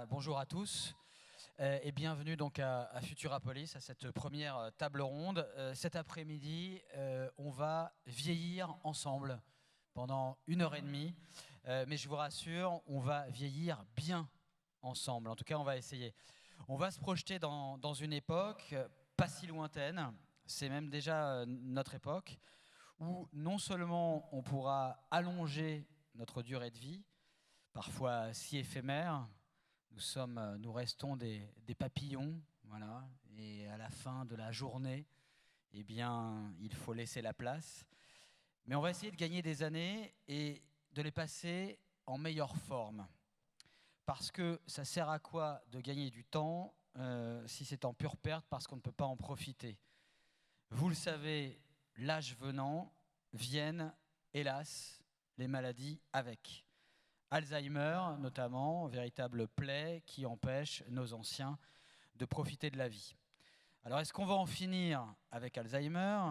bonjour à tous et bienvenue donc à Futurapolis, à cette première table ronde. Cet après-midi, on va vieillir ensemble pendant 1h30, mais je vous rassure, on va vieillir bien ensemble. En tout cas, on va essayer. On va se projeter dans une époque pas si lointaine, c'est même déjà notre époque, où non seulement on pourra allonger notre durée de vie, parfois si éphémère, nous restons des papillons, voilà, et à la fin de la journée, eh bien, il faut laisser la place. Mais on va essayer de gagner des années et de les passer en meilleure forme. Parce que ça sert à quoi de gagner du temps si c'est en pure perte, parce qu'on ne peut pas en profiter. Vous le savez, l'âge venant, viennent, hélas, les maladies avec. Alzheimer, notamment, véritable plaie qui empêche nos anciens de profiter de la vie. Alors, est-ce qu'on va en finir avec Alzheimer ?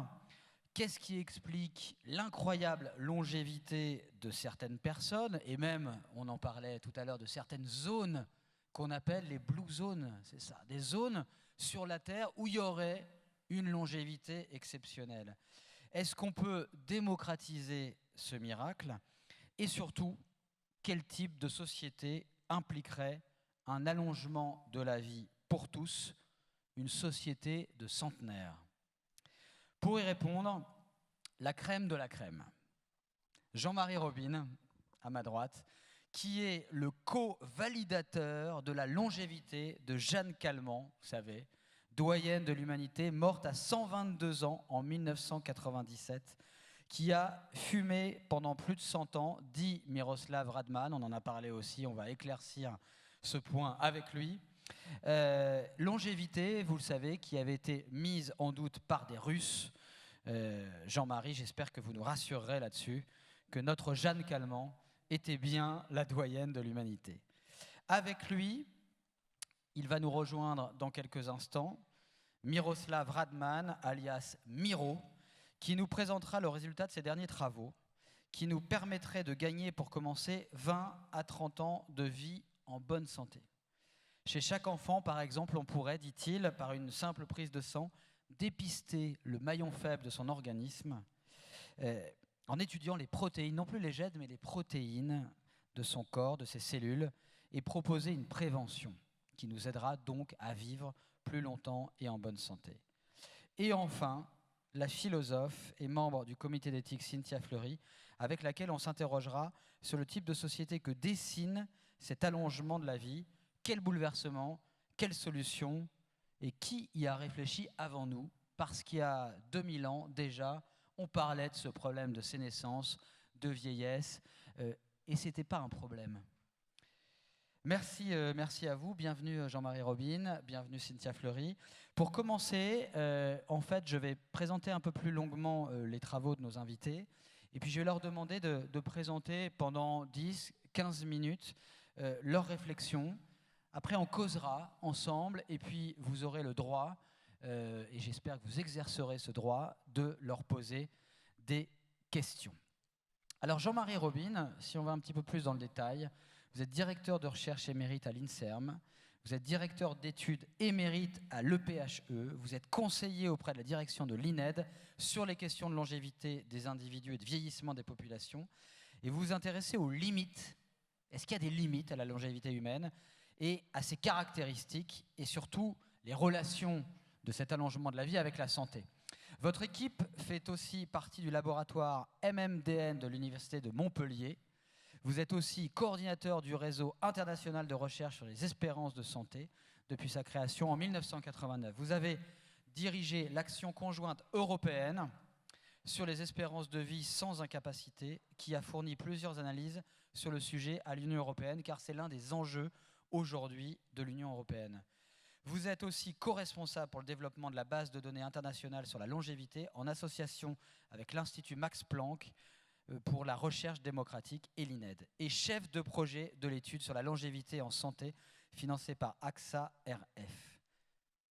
Qu'est-ce qui explique l'incroyable longévité de certaines personnes, et même, on en parlait tout à l'heure, de certaines zones qu'on appelle les blue zones, c'est ça, des zones sur la Terre où il y aurait une longévité exceptionnelle. Est-ce qu'on peut démocratiser ce miracle ? Et surtout, quel type de société impliquerait un allongement de la vie pour tous, une société de centenaires? Pour y répondre, la crème de la crème. Jean-Marie Robine, à ma droite, qui est le co-validateur de la longévité de Jeanne Calment, vous savez, doyenne de l'humanité, morte à 122 ans en 1997, qui a fumé pendant plus de 100 ans, dit Miroslav Radman, on en a parlé aussi, on va éclaircir ce point avec lui. Longévité, vous le savez, qui avait été mise en doute par des Russes. Jean-Marie, j'espère que vous nous rassurerez là-dessus, que notre Jeanne Calment était bien la doyenne de l'humanité. Avec lui, il va nous rejoindre dans quelques instants, Miroslav Radman, alias Miro, qui nous présentera le résultat de ses derniers travaux, qui nous permettrait de gagner, pour commencer, 20 à 30 ans de vie en bonne santé. Chez chaque enfant, par exemple, on pourrait, dit-il, par une simple prise de sang, dépister le maillon faible de son organisme en étudiant les protéines, non plus les gènes, mais les protéines de son corps, de ses cellules, et proposer une prévention qui nous aidera donc à vivre plus longtemps et en bonne santé. Et enfin, la philosophe et membre du comité d'éthique Cynthia Fleury, avec laquelle on s'interrogera sur le type de société que dessine cet allongement de la vie, quel bouleversement, quelle solution, et qui y a réfléchi avant nous, parce qu'il y a 2000 ans déjà, on parlait de ce problème de sénescence, de vieillesse, et ce n'était pas un problème. Merci à vous, bienvenue Jean-Marie Robine, bienvenue Cynthia Fleury. Pour commencer, en fait, je vais présenter un peu plus longuement les travaux de nos invités, et puis je vais leur demander de présenter pendant 10-15 minutes leurs réflexions. Après, on causera ensemble, et puis vous aurez le droit, et j'espère que vous exercerez ce droit, de leur poser des questions. Alors Jean-Marie Robine, si on va un petit peu plus dans le détail, vous êtes directeur de recherche émérite à l'INSERM, vous êtes directeur d'études émérite à l'EPHE, vous êtes conseiller auprès de la direction de l'INED sur les questions de longévité des individus et de vieillissement des populations, et vous vous intéressez aux limites. Est-ce qu'il y a des limites à la longévité humaine et à ses caractéristiques, et surtout les relations de cet allongement de la vie avec la santé? Votre équipe fait aussi partie du laboratoire MMDN de l'Université de Montpellier. Vous êtes aussi coordinateur du réseau international de recherche sur les espérances de santé depuis sa création en 1989. Vous avez dirigé l'action conjointe européenne sur les espérances de vie sans incapacité, qui a fourni plusieurs analyses sur le sujet à l'Union européenne, car c'est l'un des enjeux aujourd'hui de l'Union européenne. Vous êtes aussi co-responsable pour le développement de la base de données internationale sur la longévité en association avec l'Institut Max Planck pour la recherche démocratique et l'INED, et chef de projet de l'étude sur la longévité en santé financée par AXA RF.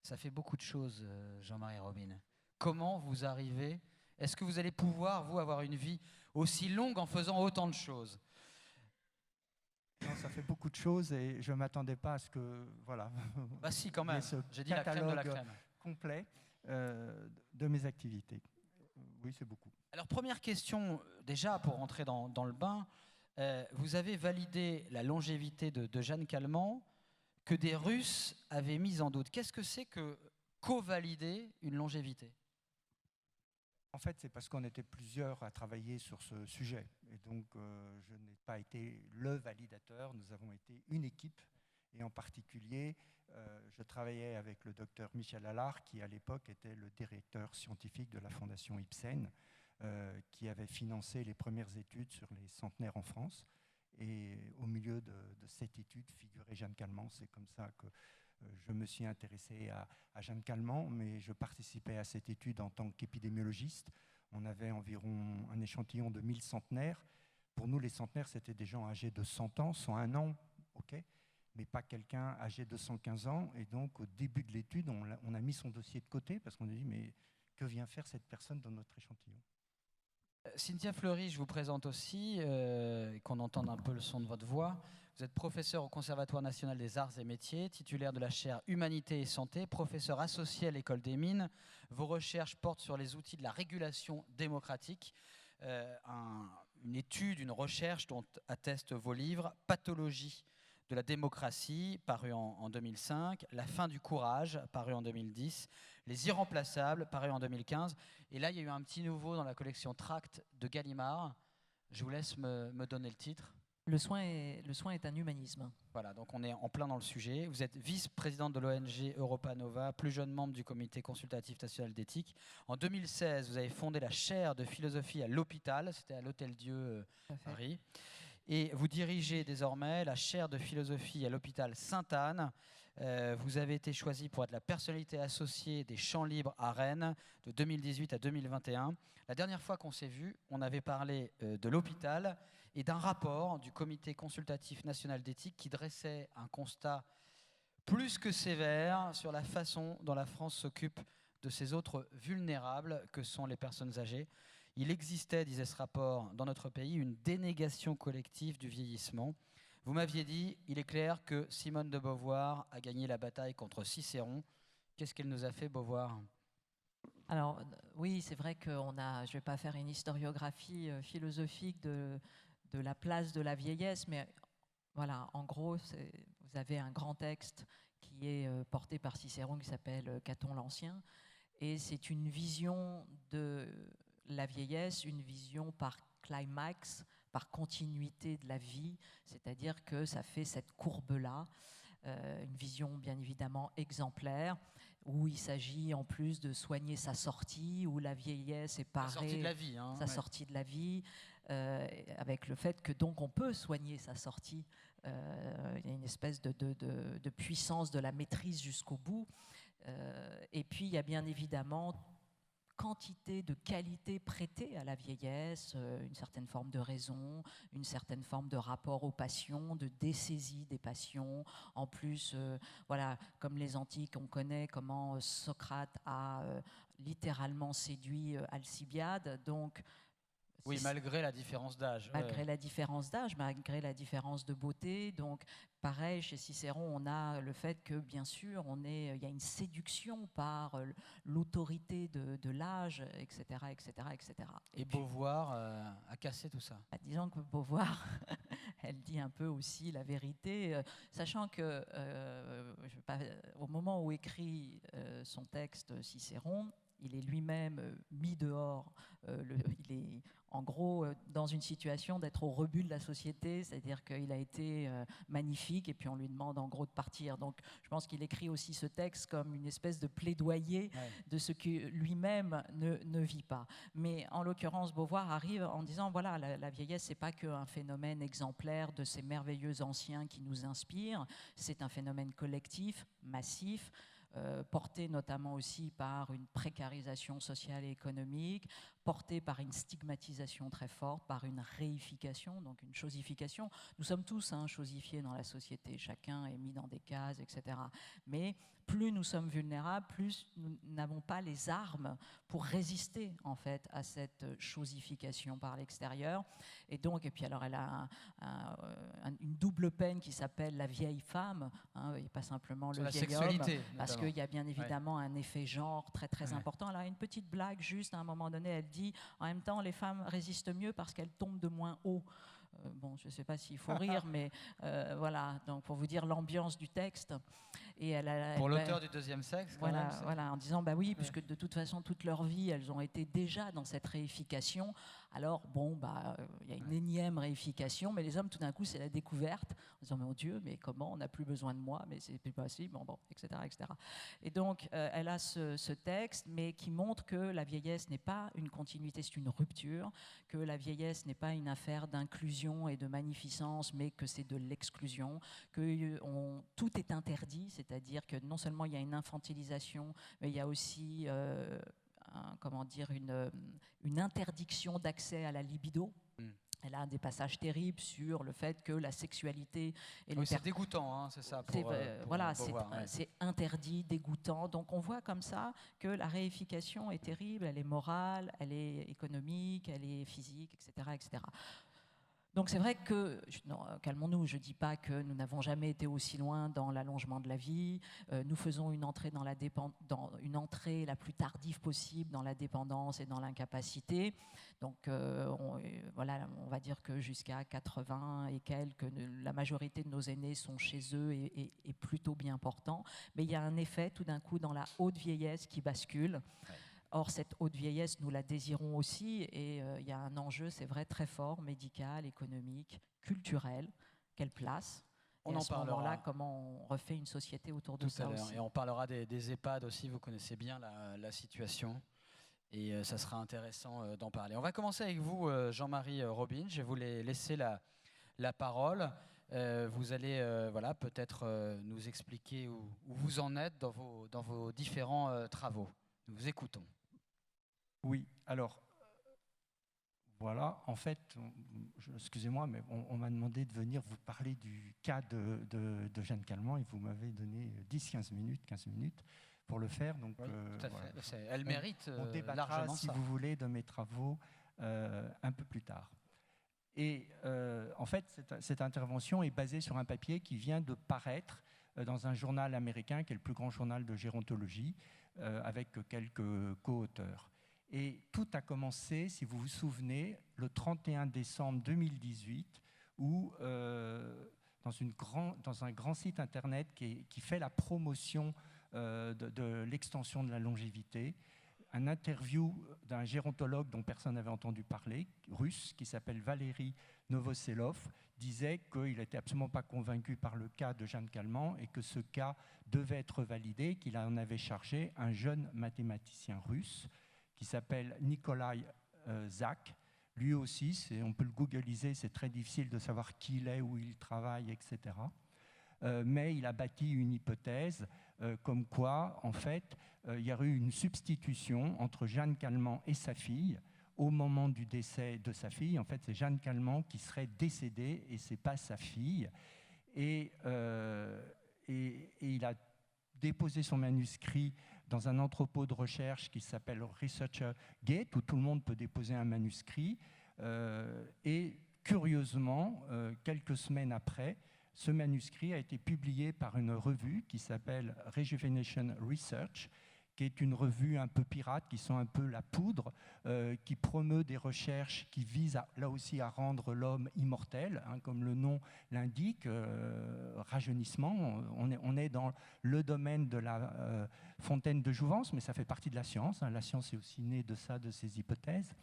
Ça fait beaucoup de choses, Jean-Marie Robine. Comment vous arrivez? Est-ce que vous allez pouvoir, vous, avoir une vie aussi longue en faisant autant de choses? Non, ça fait beaucoup de choses et je ne m'attendais pas à ce que, voilà, Bah si, quand même. J'ai dit la crème de la crème. Complet de mes activités. Oui, c'est beaucoup. Alors, première question, déjà, pour rentrer dans le bain. Vous avez validé la longévité de Jeanne Calment que des Russes avaient mise en doute. Qu'est-ce que c'est que co-valider une longévité? En fait, c'est parce qu'on était plusieurs à travailler sur ce sujet. Et donc, je n'ai pas été le validateur, nous avons été une équipe. Et en particulier, je travaillais avec le docteur Michel Allard, qui à l'époque était le directeur scientifique de la Fondation Ibsen, qui avait financé les premières études sur les centenaires en France. Et au milieu de cette étude figurait Jeanne Calment. C'est comme ça que je me suis intéressé à Jeanne Calment, mais je participais à cette étude en tant qu'épidémiologiste. On avait environ un échantillon de 1000 centenaires. Pour nous, les centenaires, c'était des gens âgés de 100 ans, 101 ans, ok, mais pas quelqu'un âgé de 115 ans. Et donc, au début de l'étude, on a mis son dossier de côté parce qu'on a dit, mais que vient faire cette personne dans notre échantillon? Cynthia Fleury, je vous présente aussi, qu'on entende un peu le son de votre voix. Vous êtes professeur au Conservatoire national des arts et métiers, titulaire de la chaire Humanité et Santé, professeur associé à l'École des Mines. Vos recherches portent sur les outils de la régulation démocratique, une étude, une recherche dont attestent vos livres « Pathologie de la démocratie », paru en 2005, « La fin du courage », paru en 2010, « Les irremplaçables », paru en 2015. Et là, il y a eu un petit nouveau dans la collection Tract de Gallimard. Je vous laisse me donner le titre. Le soin est un humanisme. Voilà, donc on est en plein dans le sujet. Vous êtes vice-présidente de l'ONG Europa Nova, plus jeune membre du comité consultatif national d'éthique. En 2016, vous avez fondé la chaire de philosophie à l'hôpital, c'était à l'Hôtel-Dieu Paris. Et vous dirigez désormais la chaire de philosophie à l'hôpital Sainte-Anne. Vous avez été choisi pour être la personnalité associée des Champs Libres à Rennes de 2018 à 2021. La dernière fois qu'on s'est vu, on avait parlé de l'hôpital et d'un rapport du comité consultatif national d'éthique qui dressait un constat plus que sévère sur la façon dont la France s'occupe de ces autres vulnérables que sont les personnes âgées. Il existait, disait ce rapport, dans notre pays, une dénégation collective du vieillissement. Vous m'aviez dit, il est clair que Simone de Beauvoir a gagné la bataille contre Cicéron. Qu'est-ce qu'elle nous a fait, Beauvoir ? Alors, oui, c'est vrai que je ne vais pas faire une historiographie philosophique de la place de la vieillesse, mais voilà, en gros, vous avez un grand texte qui est porté par Cicéron qui s'appelle Caton l'Ancien, et c'est une vision de la vieillesse, une vision par climax, par continuité de la vie, c'est-à-dire que ça fait cette courbe-là, une vision bien évidemment exemplaire, où il s'agit en plus de soigner sa sortie, où la vieillesse est parée, sa sortie de la vie, hein, sa sortie de la vie, avec le fait que donc on peut soigner sa sortie. Il y a une espèce de puissance de la maîtrise jusqu'au bout. Et puis il y a bien évidemment quantité de qualité prêtée à la vieillesse, une certaine forme de raison, une certaine forme de rapport aux passions, de dessaisie des passions. En plus, voilà, comme les antiques, on connaît comment Socrate a littéralement séduit Alcibiade. Donc, oui, malgré la différence d'âge. Malgré la différence d'âge, malgré la différence de beauté. Donc, pareil, chez Cicéron, on a le fait que, bien sûr, il y a une séduction par l'autorité de l'âge, etc., etc., etc. Et Beauvoir a cassé tout ça. Disons que Beauvoir, elle dit un peu aussi la vérité, sachant que au moment où écrit son texte Cicéron, il est lui-même mis dehors. Il est en gros dans une situation d'être au rebut de la société, c'est-à-dire qu'il a été magnifique et puis on lui demande en gros de partir. Donc je pense qu'il écrit aussi ce texte comme une espèce de plaidoyer de ce que lui-même ne vit pas. Mais en l'occurrence, Beauvoir arrive en disant voilà, la vieillesse, c'est pas qu'un phénomène exemplaire de ces merveilleux anciens qui nous inspirent, c'est un phénomène collectif, massif, porté notamment aussi par une précarisation sociale et économique, porté par une stigmatisation très forte, par une réification, donc une chosification. Nous sommes tous chosifiés dans la société, chacun est mis dans des cases, etc. Mais plus nous sommes vulnérables, plus nous n'avons pas les armes pour résister en fait à cette chosification par l'extérieur. Et puis alors elle a une double peine qui s'appelle la vieille femme, et pas simplement le vieil homme, parce qu'il y a bien évidemment un effet genre très très important. Elle a une petite blague juste à un moment donné, elle dit en même temps les femmes résistent mieux parce qu'elles tombent de moins haut. Bon, je ne sais pas s'il faut rire, mais voilà, donc pour vous dire l'ambiance du texte. Et pour l'auteur du deuxième sexe, quand même, en disant, bah oui, puisque de toute façon, toute leur vie, elles ont été déjà dans cette réification. Alors, bon, il y a une énième réification, mais les hommes, tout d'un coup, c'est la découverte, en disant, mon Dieu, mais comment, on n'a plus besoin de moi, mais c'est plus possible, bon, etc., etc. Et donc, elle a ce texte, mais qui montre que la vieillesse n'est pas une continuité, c'est une rupture, que la vieillesse n'est pas une affaire d'inclusion et de magnificence, mais que c'est de l'exclusion, que tout est interdit, c'est-à-dire que non seulement il y a une infantilisation, mais il y a aussi une interdiction d'accès à la libido. Elle a des passages terribles sur le fait que la sexualité... c'est dégoûtant, c'est ça. C'est interdit, dégoûtant. Donc on voit comme ça que la réification est terrible, elle est morale, elle est économique, elle est physique, etc. etc. Donc c'est vrai que, calmons-nous, je ne dis pas que nous n'avons jamais été aussi loin dans l'allongement de la vie. Nous faisons une entrée une entrée la plus tardive possible dans la dépendance et dans l'incapacité. Donc on va dire que jusqu'à 80 et quelques, la majorité de nos aînés sont chez eux et plutôt bien portants. Mais il y a un effet tout d'un coup dans la haute vieillesse qui bascule. Ouais. Or, cette haute vieillesse, nous la désirons aussi, et il y a un enjeu, c'est vrai, très fort, médical, économique, culturel. Quelle place ? On et en à ce parlera. moment-là, comment on refait une société autour de ça aussi. Et on parlera des EHPAD aussi, vous connaissez bien la situation, et ça sera intéressant d'en parler. On va commencer avec vous, Jean-Marie Robine, je vais vous laisser la parole. Vous allez peut-être nous expliquer où vous en êtes dans vos différents travaux. Nous vous écoutons. Oui, alors, voilà, en fait, excusez-moi, mais on m'a demandé de venir vous parler du cas de Jeanne Calment et vous m'avez donné 15 minutes pour le faire. Donc, oui, tout à fait. Elle mérite on débattra, largement si ça. vous voulez, de mes travaux un peu plus tard. Et en fait, cette intervention est basée sur un papier qui vient de paraître dans un journal américain, qui est le plus grand journal de gérontologie, avec quelques co-auteurs. Et tout a commencé, si vous vous souvenez, le 31 décembre 2018, où dans un grand site internet qui fait la promotion de l'extension de la longévité, un interview d'un gérontologue dont personne n'avait entendu parler, russe, qui s'appelle Valéry Novoselov, disait qu'il n'était absolument pas convaincu par le cas de Jeanne Calment et que ce cas devait être validé, qu'il en avait chargé un jeune mathématicien russe qui s'appelle Nikolai Zak. Lui aussi, on peut le googliser, c'est très difficile de savoir qui il est, où il travaille, etc. Mais il a bâti une hypothèse comme quoi, en fait, il y aurait eu une substitution entre Jeanne Calment et sa fille. Au moment du décès de sa fille, en fait, c'est Jeanne Calment qui serait décédée et ce n'est pas sa fille. Et il a déposé son manuscrit dans un entrepôt de recherche qui s'appelle ResearcherGate, où tout le monde peut déposer un manuscrit. Et curieusement, quelques semaines après, ce manuscrit a été publié par une revue qui s'appelle Rejuvenation Research, qui est une revue un peu pirate, qui sent un peu la poudre, qui promeut des recherches qui visent là aussi à rendre l'homme immortel, comme le nom l'indique, rajeunissement. On est dans le domaine de la fontaine de jouvence, mais ça fait partie de la science. La science est aussi née de ça, de ces hypothèses.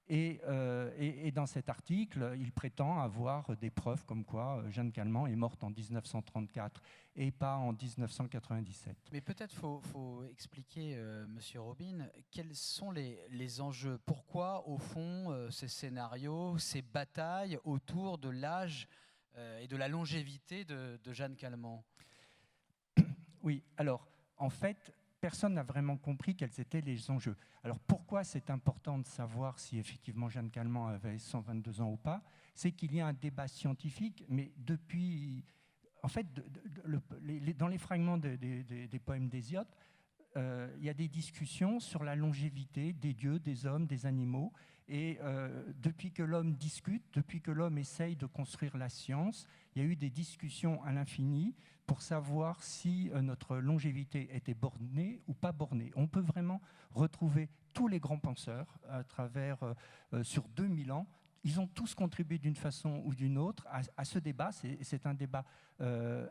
Et dans cet article, il prétend avoir des preuves comme quoi Jeanne Calment est morte en 1934 et pas en 1997. Mais peut-être faut expliquer, Monsieur Robine, quels sont les enjeux. Pourquoi, au fond, ces scénarios, ces batailles autour de l'âge et de la longévité de Jeanne Calment ? Oui, alors, en fait, personne n'a vraiment compris quels étaient les enjeux. Alors pourquoi c'est important de savoir si effectivement Jeanne Calment avait 122 ans ou pas? C'est qu'il y a un débat scientifique, mais depuis... En fait, dans les fragments des poèmes d'Hésiode, il y a des discussions sur la longévité des dieux, des hommes, des animaux. Et depuis que l'homme discute, depuis que l'homme essaye de construire la science, il y a eu des discussions à l'infini pour savoir si notre longévité était bornée ou pas bornée. On peut vraiment retrouver tous les grands penseurs à travers, sur 2000 ans. Ils ont tous contribué d'une façon ou d'une autre à ce débat. C'est un débat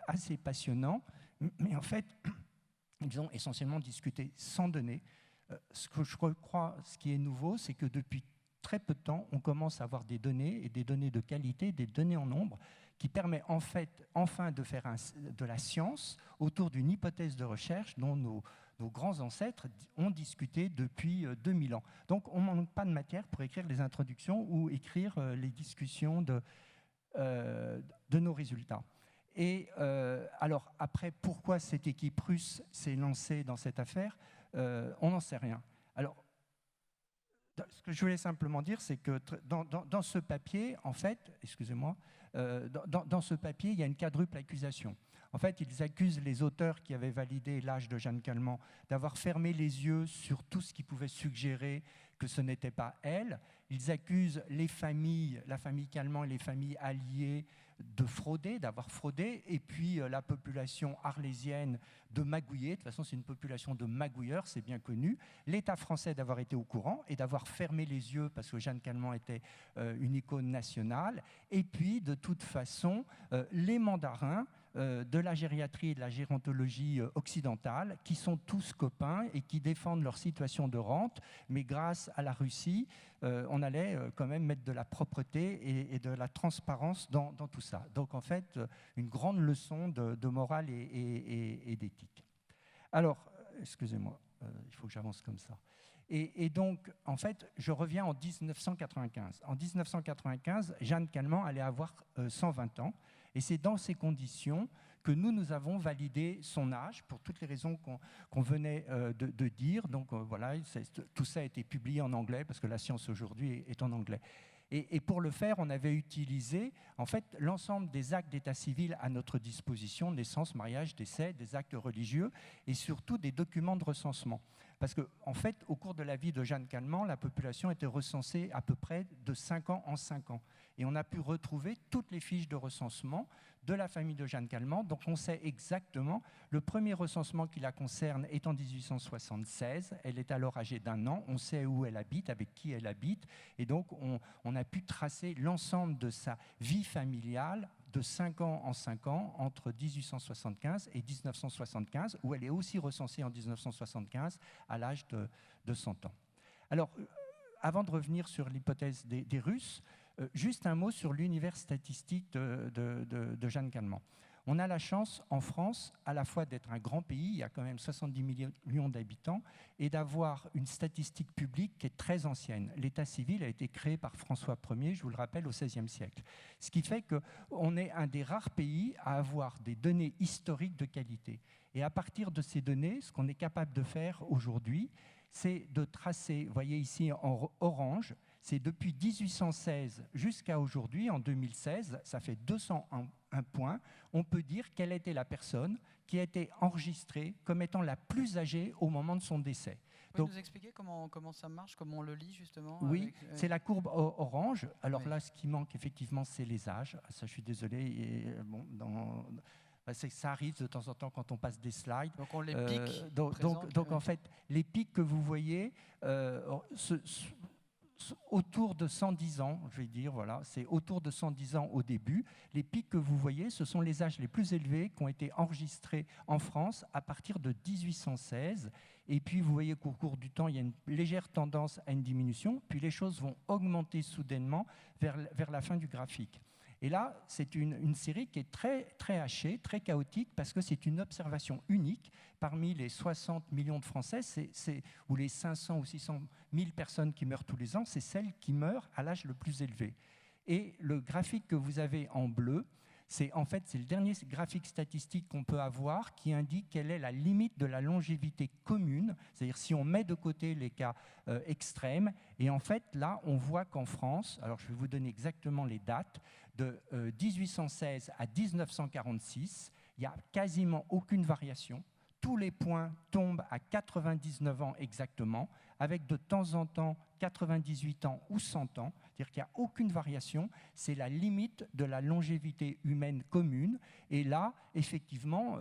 assez passionnant. Mais en fait, ils ont essentiellement discuté sans données. Ce que je crois, ce qui est nouveau, c'est que depuis très peu de temps, on commence à avoir des données, et des données de qualité, des données en nombre, qui permet en fait, enfin de faire de la science autour d'une hypothèse de recherche dont nos grands ancêtres ont discuté depuis 2000 ans. Donc on ne manque pas de matière pour écrire les introductions ou écrire les discussions de nos résultats. Et alors après, pourquoi cette équipe russe s'est lancée dans cette affaire, on n'en sait rien. Alors, ce que je voulais simplement dire, c'est que dans ce papier, en fait, excusez-moi, dans ce papier, il y a une quadruple accusation. En fait, ils accusent les auteurs qui avaient validé l'âge de Jeanne Calment d'avoir fermé les yeux sur tout ce qui pouvait suggérer que ce n'était pas elle. Ils accusent les familles, la famille Calment et les familles alliées de frauder, d'avoir fraudé, et puis la population arlésienne de magouiller. De toute façon, c'est une population de magouilleurs, c'est bien connu. L'État français d'avoir été au courant et d'avoir fermé les yeux parce que Jeanne Calment était une icône nationale. Et puis, de toute façon, les mandarins de la gériatrie et de la gérontologie occidentale, qui sont tous copains et qui défendent leur situation de rente, mais grâce à la Russie, on allait quand même mettre de la propreté et de la transparence dans tout ça. Donc en fait, une grande leçon de morale et d'éthique. Alors, excusez-moi, il faut que j'avance comme ça. Et donc, en fait, je reviens en 1995. En 1995, Jeanne Calment allait avoir 120 ans. Et c'est dans ces conditions que nous avons validé son âge, pour toutes les raisons qu'on venait de dire. Donc voilà, tout ça a été publié en anglais, parce que la science aujourd'hui est en anglais. Et pour le faire, on avait utilisé en fait l'ensemble des actes d'état civil à notre disposition, naissance, mariage, décès, des actes religieux, et surtout des documents de recensement. Parce qu'en fait, au cours de la vie de Jeanne Calment, la population était recensée à peu près de 5 ans en 5 ans. Et on a pu retrouver toutes les fiches de recensement de la famille de Jeanne Calment. Donc on sait exactement, le premier recensement qui la concerne est en 1876. Elle est alors âgée d'1 an. On sait où elle habite, avec qui elle habite. Et donc on a pu tracer l'ensemble de sa vie familiale de 5 ans en 5 ans, entre 1875 et 1975, où elle est aussi recensée en 1975 à l'âge de 100 ans. Alors, avant de revenir sur l'hypothèse des Russes, juste un mot sur l'univers statistique de Jeanne Calment. On a la chance, en France, à la fois d'être un grand pays, il y a quand même 70 millions d'habitants, et d'avoir une statistique publique qui est très ancienne. L'état civil a été créé par François Ier, je vous le rappelle, au XVIe siècle. Ce qui fait qu'on est un des rares pays à avoir des données historiques de qualité. Et à partir de ces données, ce qu'on est capable de faire aujourd'hui, c'est de tracer, vous voyez ici en orange, c'est depuis 1816 jusqu'à aujourd'hui, en 2016, ça fait 201 points, on peut dire quelle était la personne qui a été enregistrée comme étant la plus âgée au moment de son décès. Vous pouvez nous expliquer comment ça marche, comment on le lit justement? Oui, c'est la courbe orange. Alors oui. Là, ce qui manque effectivement, c'est les âges. Ça, je suis désolé. Et, bon, ça arrive de temps en temps quand on passe des slides. Donc on les pique. Donc en fait, les pics que vous voyez, autour de 110 ans, je vais dire, voilà, c'est autour de 110 ans au début. Les pics que vous voyez, ce sont les âges les plus élevés qui ont été enregistrés en France à partir de 1816. Et puis, vous voyez qu'au cours du temps, il y a une légère tendance à une diminution, puis les choses vont augmenter soudainement vers la fin du graphique. Et là, c'est une série qui est très, très hachée, très chaotique, parce que c'est une observation unique. Parmi les 60 millions de Français, ou les 500 ou 600 000 personnes qui meurent tous les ans, c'est celle qui meurt à l'âge le plus élevé. Et le graphique que vous avez en bleu, En fait, c'est le dernier graphique statistique qu'on peut avoir qui indique quelle est la limite de la longévité commune, c'est-à-dire si on met de côté les cas extrêmes. Et en fait, là, on voit qu'en France, alors je vais vous donner exactement les dates, de 1816 à 1946, il n'y a quasiment aucune variation. Tous les points tombent à 99 ans exactement, avec de temps en temps 98 ans ou 100 ans, c'est-à-dire qu'il n'y a aucune variation, c'est la limite de la longévité humaine commune. Et là, effectivement,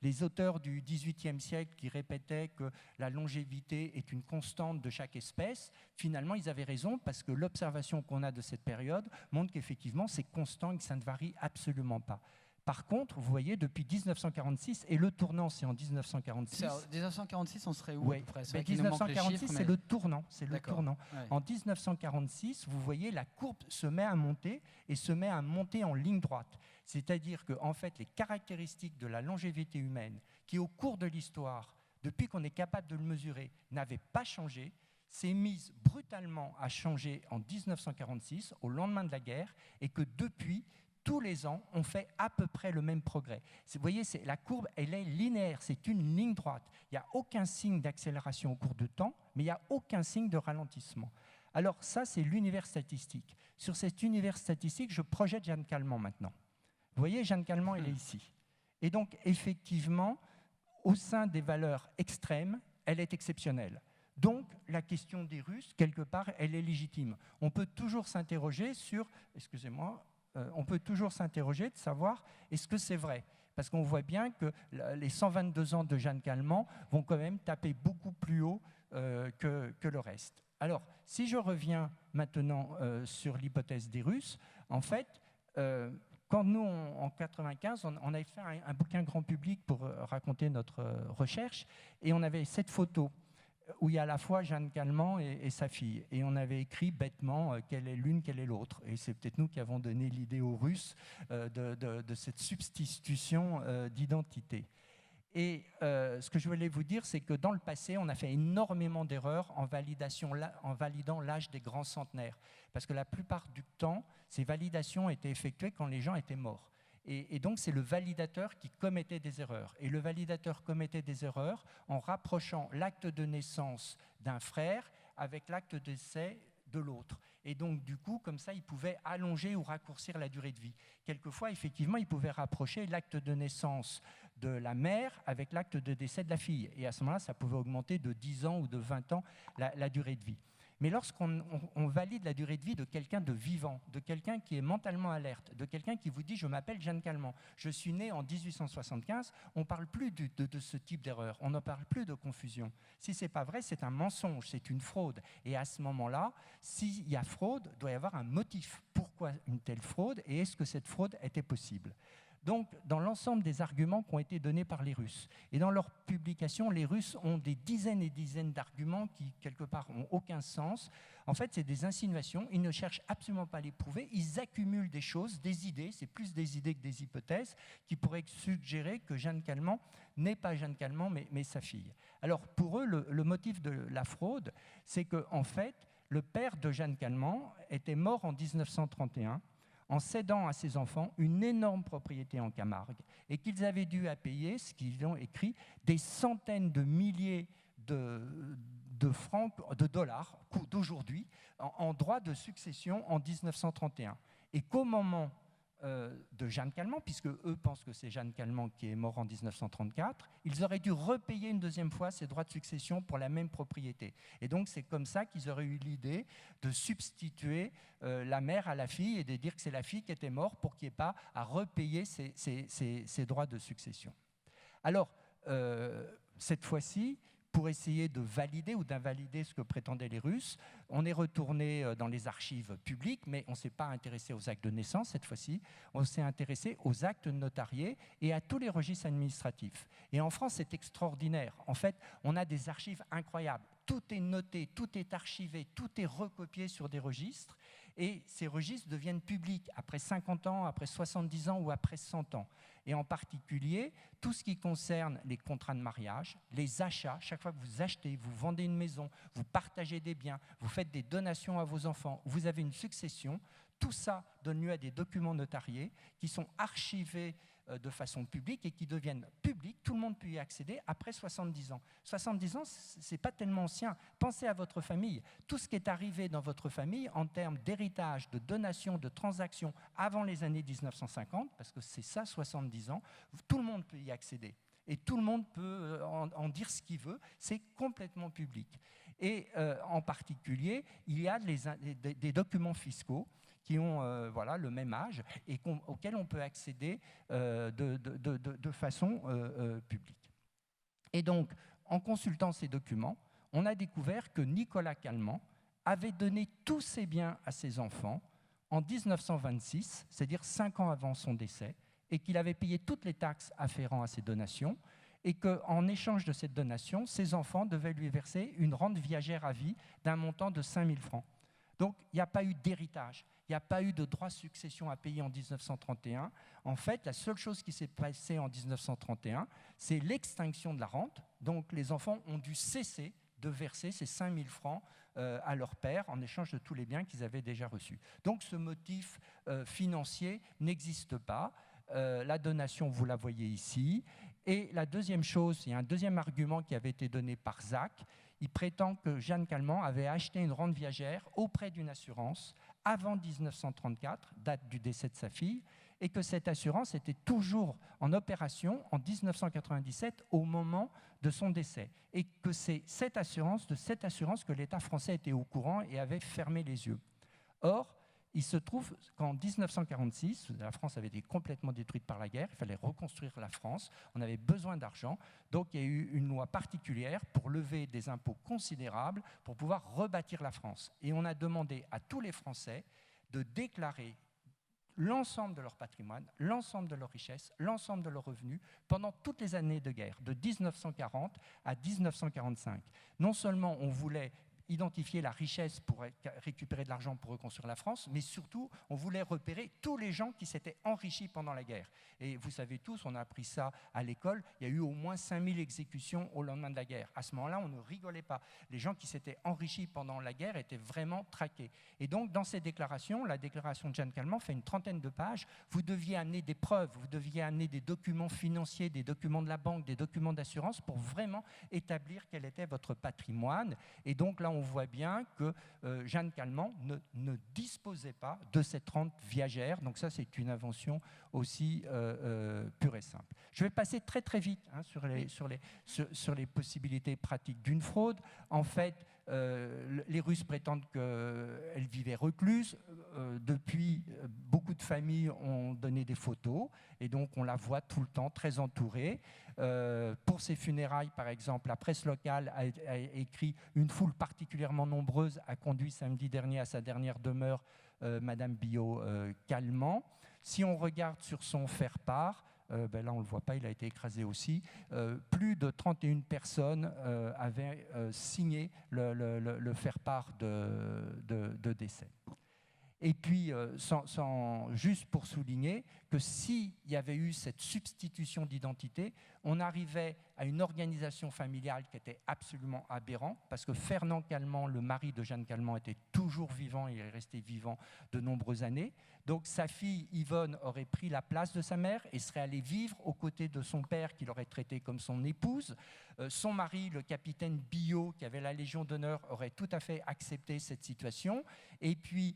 les auteurs du XVIIIe siècle qui répétaient que la longévité est une constante de chaque espèce, finalement, ils avaient raison, parce que l'observation qu'on a de cette période montre qu'effectivement, c'est constant et que ça ne varie absolument pas. Par contre, vous voyez, depuis 1946, et le tournant, c'est en 1946. En 1946, on serait où Oui, à peu près? 1946, c'est le tournant. C'est le tournant. Ouais. En 1946, vous voyez, la courbe se met à monter et se met à monter en ligne droite. C'est-à-dire que, en fait, les caractéristiques de la longévité humaine, qui au cours de l'histoire, depuis qu'on est capable de le mesurer, n'avaient pas changé, s'est mise brutalement à changer en 1946, au lendemain de la guerre, et que depuis, tous les ans, on fait à peu près le même progrès. Vous voyez, la courbe, elle est linéaire, c'est une ligne droite. Il n'y a aucun signe d'accélération au cours du temps, mais il n'y a aucun signe de ralentissement. Alors ça, c'est l'univers statistique. Sur cet univers statistique, je projette Jeanne Calment maintenant. Vous voyez, Jeanne Calment, elle est ici. Et donc, effectivement, au sein des valeurs extrêmes, elle est exceptionnelle. Donc, la question des Russes, quelque part, elle est légitime. On peut toujours s'interroger sur... Excusez-moi... on peut toujours s'interroger de savoir est-ce que c'est vrai, parce qu'on voit bien que les 122 ans de Jeanne Calment vont quand même taper beaucoup plus haut que le reste. Alors, si je reviens maintenant sur l'hypothèse des Russes, en fait, quand nous, en 1995, on avait fait un bouquin grand public pour raconter notre recherche, et on avait cette photo où il y a à la fois Jeanne Calment et sa fille. Et on avait écrit bêtement quelle est l'une, quelle est l'autre. Et c'est peut-être nous qui avons donné l'idée aux Russes de cette substitution d'identité. Et ce que je voulais vous dire, c'est que dans le passé, on a fait énormément d'erreurs en validant l'âge des grands centenaires. Parce que la plupart du temps, ces validations étaient effectuées quand les gens étaient morts. Et donc, c'est le validateur qui commettait des erreurs. Et le validateur commettait des erreurs en rapprochant l'acte de naissance d'un frère avec l'acte de décès de l'autre. Et donc, du coup, comme ça, il pouvait allonger ou raccourcir la durée de vie. Quelquefois, effectivement, il pouvait rapprocher l'acte de naissance de la mère avec l'acte de décès de la fille. Et à ce moment-là, ça pouvait augmenter de 10 ans ou de 20 ans la durée de vie. Mais lorsqu'on valide la durée de vie de quelqu'un de vivant, de quelqu'un qui est mentalement alerte, de quelqu'un qui vous dit « je m'appelle Jeanne Calment, je suis né en 1875 », on ne parle plus de ce type d'erreur, on ne parle plus de confusion. Si ce n'est pas vrai, c'est un mensonge, c'est une fraude. Et à ce moment-là, s'il y a fraude, il doit y avoir un motif. Pourquoi une telle fraude et est-ce que cette fraude était possible ? Donc, dans l'ensemble des arguments qui ont été donnés par les Russes, et dans leurs publications, les Russes ont des dizaines et dizaines d'arguments qui, quelque part, n'ont aucun sens. En fait, c'est des insinuations, ils ne cherchent absolument pas à les prouver, ils accumulent des choses, des idées, c'est plus des idées que des hypothèses, qui pourraient suggérer que Jeanne Calment n'est pas Jeanne Calment, mais sa fille. Alors, pour eux, le motif de la fraude, c'est qu'en fait, le père de Jeanne Calment était mort en 1931, en cédant à ses enfants une énorme propriété en Camargue, et qu'ils avaient dû à payer, ce qu'ils ont écrit, des centaines de milliers de francs, de dollars d'aujourd'hui, en droit de succession en 1931. Et qu'au moment de Jeanne Calment, puisque eux pensent que c'est Jeanne Calment qui est mort en 1934, ils auraient dû repayer une deuxième fois ces droits de succession pour la même propriété. Et donc c'est comme ça qu'ils auraient eu l'idée de substituer la mère à la fille et de dire que c'est la fille qui était morte pour qu'il n'y ait pas à repayer ces droits de succession. Alors, cette fois-ci, pour essayer de valider ou d'invalider ce que prétendaient les Russes, on est retourné dans les archives publiques, mais on ne s'est pas intéressé aux actes de naissance cette fois-ci, on s'est intéressé aux actes notariés et à tous les registres administratifs. Et en France, c'est extraordinaire. En fait, on a des archives incroyables. Tout est noté, tout est archivé, tout est recopié sur des registres, et ces registres deviennent publics après 50 ans, après 70 ans ou après 100 ans. Et en particulier, tout ce qui concerne les contrats de mariage, les achats, chaque fois que vous achetez, vous vendez une maison, vous partagez des biens, vous faites des donations à vos enfants, vous avez une succession, Tout ça donne lieu à des documents notariés qui sont archivés de façon publique et qui deviennent publics. Tout le monde peut y accéder après 70 ans. 70 ans, ce n'est pas tellement ancien. Pensez à votre famille. Tout ce qui est arrivé dans votre famille en termes d'héritage, de donation, de transactions avant les années 1950, parce que c'est ça, 70 ans, tout le monde peut y accéder. Et tout le monde peut en dire ce qu'il veut. C'est complètement public. Et en particulier, il y a des documents fiscaux qui ont le même âge et auxquels on peut accéder de façon publique. Et donc, en consultant ces documents, on a découvert que Nicolas Calment avait donné tous ses biens à ses enfants en 1926, c'est-à-dire 5 ans avant son décès, et qu'il avait payé toutes les taxes afférentes à ces donations, et qu'en échange de cette donation, ses enfants devaient lui verser une rente viagère à vie d'un montant de 5 000 francs. Donc, il n'y a pas eu d'héritage, il n'y a pas eu de droit de succession à payer en 1931. En fait, la seule chose qui s'est passée en 1931, c'est l'extinction de la rente. Donc, les enfants ont dû cesser de verser ces 5 000 francs à leur père en échange de tous les biens qu'ils avaient déjà reçus. Donc, ce motif financier n'existe pas. La donation, vous la voyez ici. Et la deuxième chose, il y a un deuxième argument qui avait été donné par Zach. Il prétend que Jeanne Calment avait acheté une rente viagère auprès d'une assurance avant 1934, date du décès de sa fille, et que cette assurance était toujours en opération en 1997 au moment de son décès. Et que c'est de cette assurance que l'État français était au courant et avait fermé les yeux. Or, il se trouve qu'en 1946, la France avait été complètement détruite par la guerre, il fallait reconstruire la France, on avait besoin d'argent, donc il y a eu une loi particulière pour lever des impôts considérables pour pouvoir rebâtir la France. Et on a demandé à tous les Français de déclarer l'ensemble de leur patrimoine, l'ensemble de leurs richesses, l'ensemble de leurs revenus pendant toutes les années de guerre, de 1940 à 1945. Non seulement on voulait identifier la richesse pour récupérer de l'argent pour reconstruire la France, mais surtout, on voulait repérer tous les gens qui s'étaient enrichis pendant la guerre. Et vous savez tous, on a appris ça à l'école, il y a eu au moins 5000 exécutions au lendemain de la guerre. À ce moment-là, on ne rigolait pas. Les gens qui s'étaient enrichis pendant la guerre étaient vraiment traqués. Et donc, dans ces déclarations, la déclaration de Jeanne Calment fait une trentaine de pages. Vous deviez amener des preuves, vous deviez amener des documents financiers, des documents de la banque, des documents d'assurance pour vraiment établir quel était votre patrimoine. Et donc là, on voit bien que Jeanne Calment ne disposait pas de cette rente viagère. Donc ça, c'est une invention aussi pure et simple. Je vais passer très très vite sur les possibilités pratiques d'une fraude. En fait, les Russes prétendent qu'elle vivait recluse. Depuis, beaucoup de familles ont donné des photos et donc on la voit tout le temps très entourée. Pour ses funérailles, par exemple, la presse locale a écrit « Une foule particulièrement nombreuse a conduit samedi dernier à sa dernière demeure Madame Biot-Calment ». Si on regarde sur son faire-part, là on ne le voit pas, il a été écrasé aussi, plus de 31 personnes avaient signé le faire-part de décès. Et puis, juste pour souligner que s'il y avait eu cette substitution d'identité, on arrivait à une organisation familiale qui était absolument aberrante, parce que Fernand Calment, le mari de Jeanne Calment, était toujours vivant, il est resté vivant de nombreuses années. Donc sa fille Yvonne aurait pris la place de sa mère et serait allée vivre aux côtés de son père, qui l'aurait traité comme son épouse. Son mari, le capitaine Biot, qui avait la Légion d'honneur, aurait tout à fait accepté cette situation. Et puis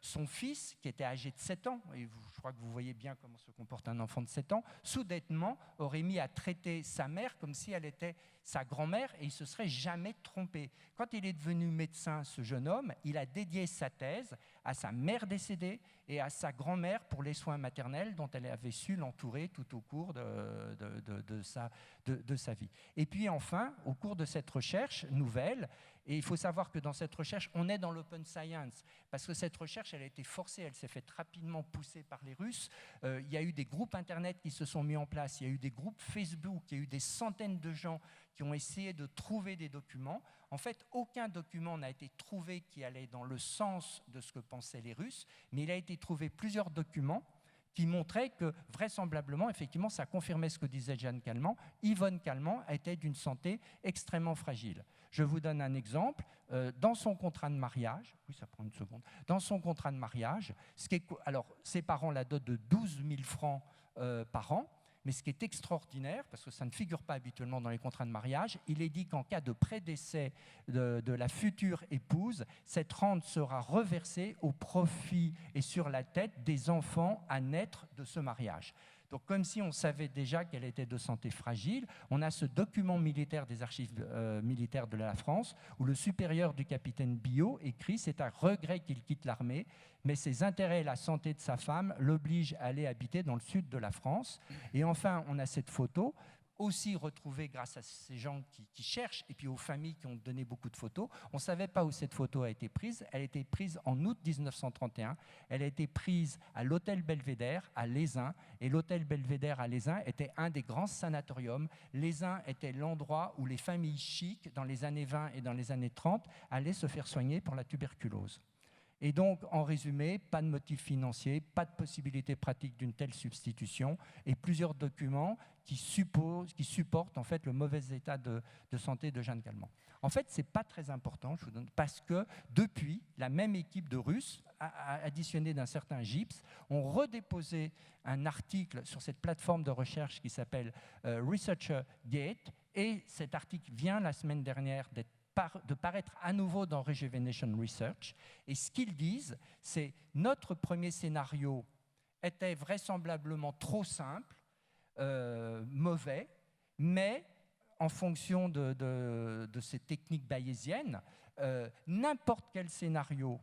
son fils, qui était âgé de 7 ans, et je crois que vous voyez bien comment se comporte un enfant de 7 ans, soudainement aurait mis à traiter sa mère comme si elle était sa grand-mère, et il ne se serait jamais trompé. Quand il est devenu médecin, ce jeune homme, il a dédié sa thèse à sa mère décédée et à sa grand-mère pour les soins maternels dont elle avait su l'entourer tout au cours de sa vie. Et puis enfin, au cours de cette recherche nouvelle, et il faut savoir que dans cette recherche, on est dans l'open science, parce que cette recherche, elle a été forcée, elle s'est faite rapidement pousser par les Russes. Il y a eu des groupes Internet qui se sont mis en place, il y a eu des groupes Facebook, il y a eu des centaines de gens qui ont essayé de trouver des documents. En fait, aucun document n'a été trouvé qui allait dans le sens de ce que pensaient les Russes, mais il a été trouvé plusieurs documents qui montrait que vraisemblablement, effectivement, ça confirmait ce que disait Jeanne Calment. Yvonne Calment était d'une santé extrêmement fragile. Je vous donne un exemple. Dans son contrat de mariage, oui, ça prend une seconde. Dans son contrat de mariage, alors ses parents la dotent de 12 000 francs par an. Mais ce qui est extraordinaire, parce que ça ne figure pas habituellement dans les contrats de mariage, il est dit qu'en cas de prédécès de la future épouse, cette rente sera reversée au profit et sur la tête des enfants à naître de ce mariage. Donc, comme si on savait déjà qu'elle était de santé fragile, on a ce document militaire des archives militaires de la France où le supérieur du capitaine Biot écrit « C'est un regret qu'il quitte l'armée, mais ses intérêts et la santé de sa femme l'obligent à aller habiter dans le sud de la France. » Et enfin, on a cette photo, aussi retrouvée grâce à ces gens qui cherchent, et puis aux familles qui ont donné beaucoup de photos. On ne savait pas où cette photo a été prise. Elle a été prise en août 1931. Elle a été prise à l'hôtel Belvédère, à Lézin. Et l'hôtel Belvédère à Lézin était un des grands sanatoriums. Lézin était l'endroit où les familles chics, dans les années 20 et dans les années 30, allaient se faire soigner pour la tuberculose. Et donc, en résumé, pas de motif financier, pas de possibilité pratique d'une telle substitution et plusieurs documents qui supportent en fait le mauvais état de santé de Jeanne Calment. En fait, ce n'est pas très important, je vous donne, parce que depuis, la même équipe de Russes, additionnée d'un certain Gibbs, ont redéposé un article sur cette plateforme de recherche qui s'appelle ResearcherGate, et cet article vient la semaine dernière de paraître à nouveau dans Rejuvenation Research. Et ce qu'ils disent, c'est notre premier scénario était vraisemblablement trop simple, mauvais, mais en fonction de ces techniques bayésiennes, n'importe quel scénario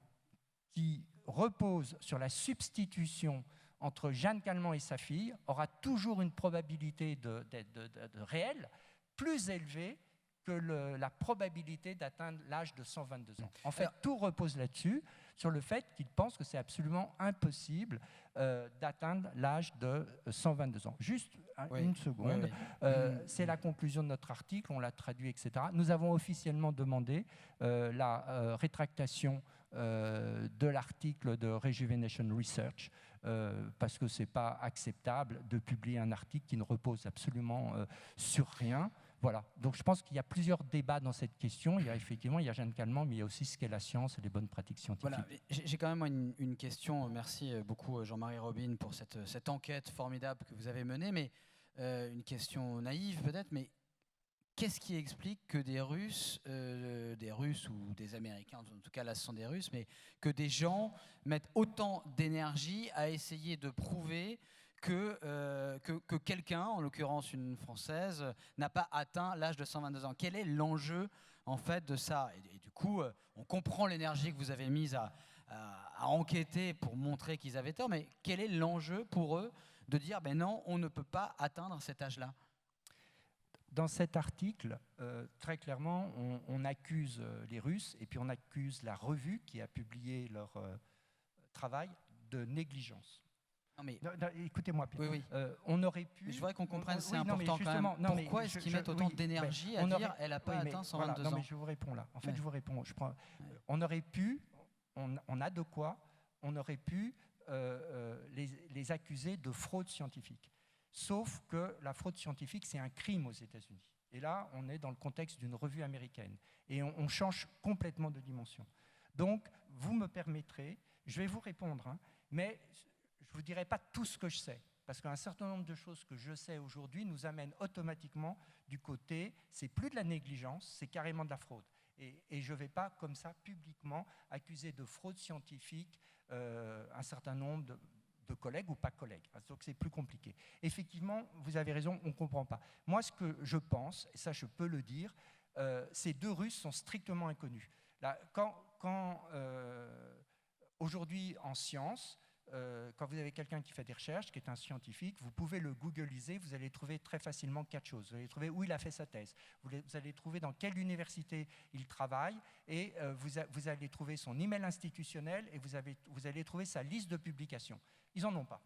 qui repose sur la substitution entre Jeanne Calment et sa fille aura toujours une probabilité de réelle plus élevée que la probabilité d'atteindre l'âge de 122 ans. En fait, tout repose là-dessus, sur le fait qu'ils pensent que c'est absolument impossible d'atteindre l'âge de 122 ans. Juste une seconde. C'est la conclusion de notre article, on l'a traduit, etc. Nous avons officiellement demandé la rétractation de l'article de Rejuvenation Research, parce que ce n'est pas acceptable de publier un article qui ne repose absolument sur rien. Voilà, donc je pense qu'il y a plusieurs débats dans cette question. Il y a Jeanne Calment, mais il y a aussi ce qu'est la science et les bonnes pratiques scientifiques. Voilà, j'ai quand même une question. Merci beaucoup Jean-Marie Robine pour cette enquête formidable que vous avez menée, mais une question naïve peut-être, mais qu'est-ce qui explique que des Russes ou des Américains, en tout cas là ce sont des Russes, mais que des gens mettent autant d'énergie à essayer de prouver que quelqu'un, en l'occurrence une Française, n'a pas atteint l'âge de 122 ans. Quel est l'enjeu en fait de ça ? Et du coup, on comprend l'énergie que vous avez mise à enquêter pour montrer qu'ils avaient tort, mais quel est l'enjeu pour eux de dire ben non, on ne peut pas atteindre cet âge-là ? Dans cet article, très clairement, on accuse les Russes et puis on accuse la revue qui a publié leur travail de négligence. Non, écoutez-moi, Pierre. Oui. On aurait pu... Mais je voudrais qu'on comprenne, c'est important quand même. Pourquoi est-ce qu'ils mettent autant d'énergie à dire qu'elle n'a pas atteint 122 ans ? Non, mais je vous réponds là. En fait, je vous réponds. On aurait pu, on a de quoi, on aurait pu les accuser de fraude scientifique. Sauf que la fraude scientifique, c'est un crime aux États-Unis. Et là, on est dans le contexte d'une revue américaine. Et on change complètement de dimension. Donc, vous me permettrez, je vais vous répondre, mais je ne vous dirai pas tout ce que je sais. Parce qu'un certain nombre de choses que je sais aujourd'hui nous amènent automatiquement du côté, c'est plus de la négligence, c'est carrément de la fraude. Et je ne vais pas, comme ça, publiquement, accuser de fraude scientifique un certain nombre de collègues ou pas collègues. Donc c'est plus compliqué. Effectivement, vous avez raison, on ne comprend pas. Moi, ce que je pense, et ça je peux le dire, ces deux Russes sont strictement inconnus. Là, aujourd'hui, en sciences, quand vous avez quelqu'un qui fait des recherches, qui est un scientifique, vous pouvez le googliser, vous allez trouver très facilement 4 choses. Vous allez trouver où il a fait sa thèse, vous allez trouver dans quelle université il travaille, et vous allez trouver son email institutionnel, et vous allez trouver sa liste de publications. Ils n'en ont pas.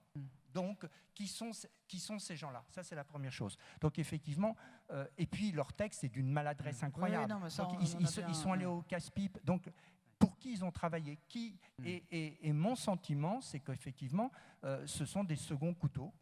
Donc, qui sont ces gens-là ? Ça, c'est la première chose. Donc, effectivement, et puis leur texte est d'une maladresse incroyable. Oui, non, mais ça, donc, ils sont allés au casse-pipe. Donc, pour qui ils ont travaillé. Et mon sentiment, c'est qu'effectivement, ce sont des seconds couteaux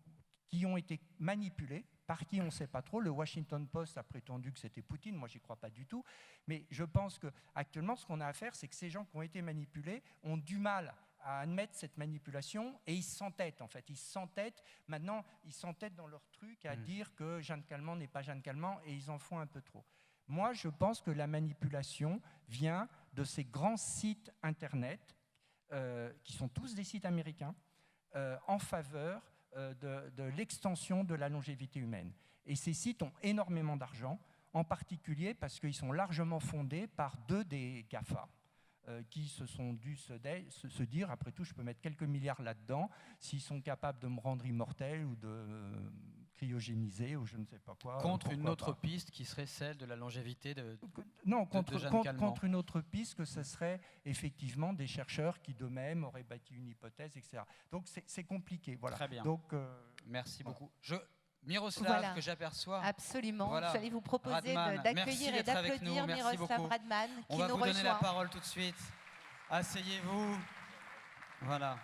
qui ont été manipulés. Par qui on ne sait pas trop. Le Washington Post a prétendu que c'était Poutine. Moi, j'y crois pas du tout. Mais je pense qu'actuellement, ce qu'on a à faire, c'est que ces gens qui ont été manipulés ont du mal à admettre cette manipulation et ils s'entêtent, en fait. Ils s'entêtent. Maintenant, ils s'entêtent dans leur truc à dire que Jeanne Calment n'est pas Jeanne Calment et ils en font un peu trop. Moi, je pense que la manipulation vient de ces grands sites Internet, qui sont tous des sites américains, en faveur de l'extension de la longévité humaine. Et ces sites ont énormément d'argent, en particulier parce qu'ils sont largement fondés par deux des GAFA, qui se sont dû se dire, après tout, je peux mettre quelques milliards là-dedans, s'ils sont capables de me rendre immortel ou de cryogéniser ou je ne sais pas quoi. Contre une autre piste qui serait celle de la longévité de Jeanne Calment. contre Contre une autre piste que ce serait effectivement des chercheurs qui d'eux-mêmes auraient bâti une hypothèse, etc. Donc c'est compliqué. Voilà. Très bien. Donc, merci voilà. beaucoup. Miroslav, Voilà. que j'aperçois. Absolument. Voilà. J'allais vous proposer Radman, d'accueillir merci et d'être avec nous. d'applaudir Merci Miroslav beaucoup. Radman On qui va nous vous donner la rejoint. parole tout de suite. Asseyez-vous. Voilà.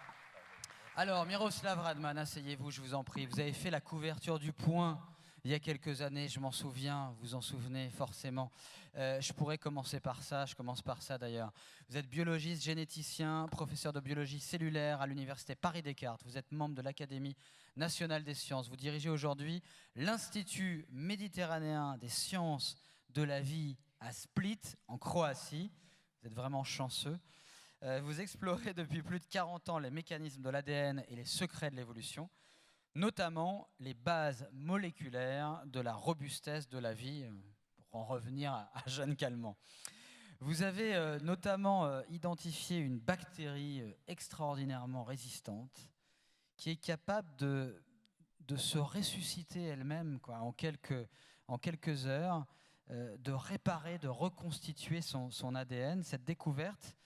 Alors, Miroslav Radman, asseyez-vous, je vous en prie. Vous avez fait la couverture du Point il y a quelques années, je m'en souviens, vous en souvenez forcément. Je pourrais commencer par ça, je commence par ça d'ailleurs. Vous êtes biologiste, généticien, professeur de biologie cellulaire à l'université Paris-Descartes. Vous êtes membre de l'Académie nationale des sciences. Vous dirigez aujourd'hui l'Institut méditerranéen des sciences de la vie à Split, en Croatie. Vous êtes vraiment chanceux. Vous explorez depuis plus de 40 ans les mécanismes de l'ADN et les secrets de l'évolution, notamment les bases moléculaires de la robustesse de la vie, pour en revenir à Jeanne Calment. Vous avez notamment identifié une bactérie extraordinairement résistante qui est capable de se ressusciter elle-même en quelques heures, de réparer, de reconstituer son ADN. Cette découverte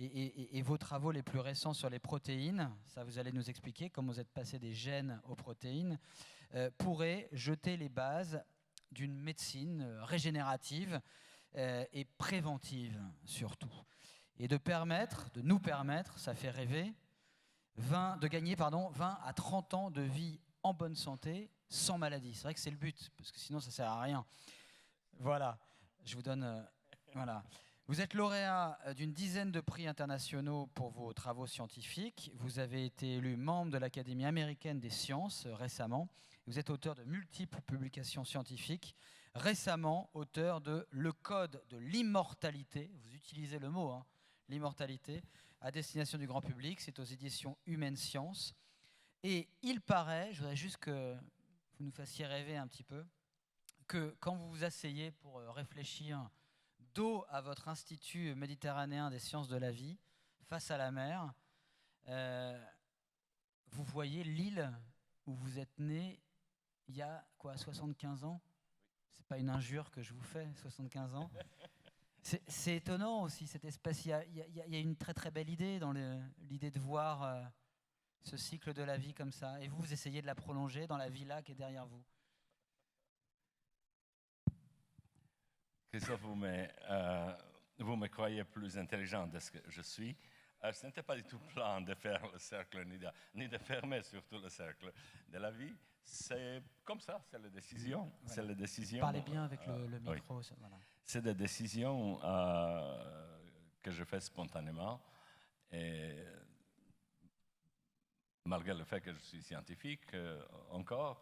et vos travaux les plus récents sur les protéines, ça vous allez nous expliquer comment vous êtes passé des gènes aux protéines, pourraient jeter les bases d'une médecine régénérative et préventive surtout. Et de nous permettre, ça fait rêver, de gagner 20 à 30 ans de vie en bonne santé, sans maladie. C'est vrai que c'est le but, parce que sinon ça ne sert à rien. Voilà, je vous donne... voilà. Vous êtes lauréat d'une dizaine de prix internationaux pour vos travaux scientifiques. Vous avez été élu membre de l'Académie américaine des sciences récemment. Vous êtes auteur de multiples publications scientifiques. Récemment, auteur de Le Code de l'immortalité. Vous utilisez le mot, hein, l'immortalité, à destination du grand public. C'est aux éditions Humaine Science. Et il paraît, je voudrais juste que vous nous fassiez rêver un petit peu, que quand vous vous asseyez pour réfléchir dos à votre Institut méditerranéen des sciences de la vie, face à la mer, vous voyez l'île où vous êtes né il y a 75 ans. C'est pas une injure que je vous fais, 75 ans. C'est étonnant aussi, cette espèce. Il y a une très très belle idée dans l'idée de voir ce cycle de la vie comme ça. Et vous essayez de la prolonger dans la villa qui est derrière vous. Christophe, vous me croyez plus intelligent de ce que je suis. Ce n'était pas du tout plan de faire le cercle, ni de fermer surtout le cercle de la vie. C'est comme ça, c'est la décision. Voilà. C'est la décision. Parlez bien avec le micro. Oui. Voilà. C'est des décisions que je fais spontanément. Et malgré le fait que je suis scientifique encore,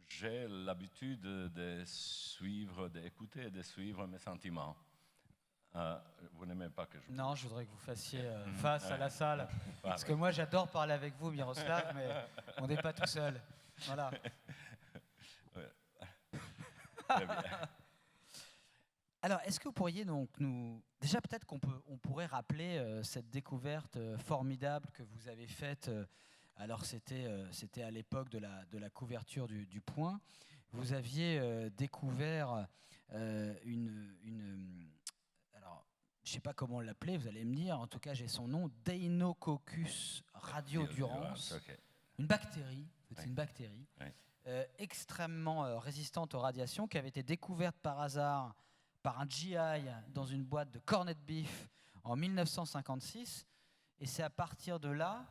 j'ai l'habitude de suivre, d'écouter et de suivre mes sentiments. Vous n'aimez pas que je... Non, je voudrais que vous fassiez face à la salle. Parce que moi, j'adore parler avec vous, Miroslav, mais on n'est pas tout seul. Voilà. Très bien. Alors, est-ce que vous pourriez donc nous... Déjà, peut-être qu'on pourrait rappeler cette découverte formidable que vous avez faite... Alors c'était à l'époque de la couverture du Point. Vous aviez découvert alors je ne sais pas comment l'appeler, vous allez me dire, en tout cas j'ai son nom, Deinococcus radiodurans, okay. Une bactérie, c'est une bactérie extrêmement résistante aux radiations qui avait été découverte par hasard par un GI dans une boîte de corned beef en 1956. Et c'est à partir de là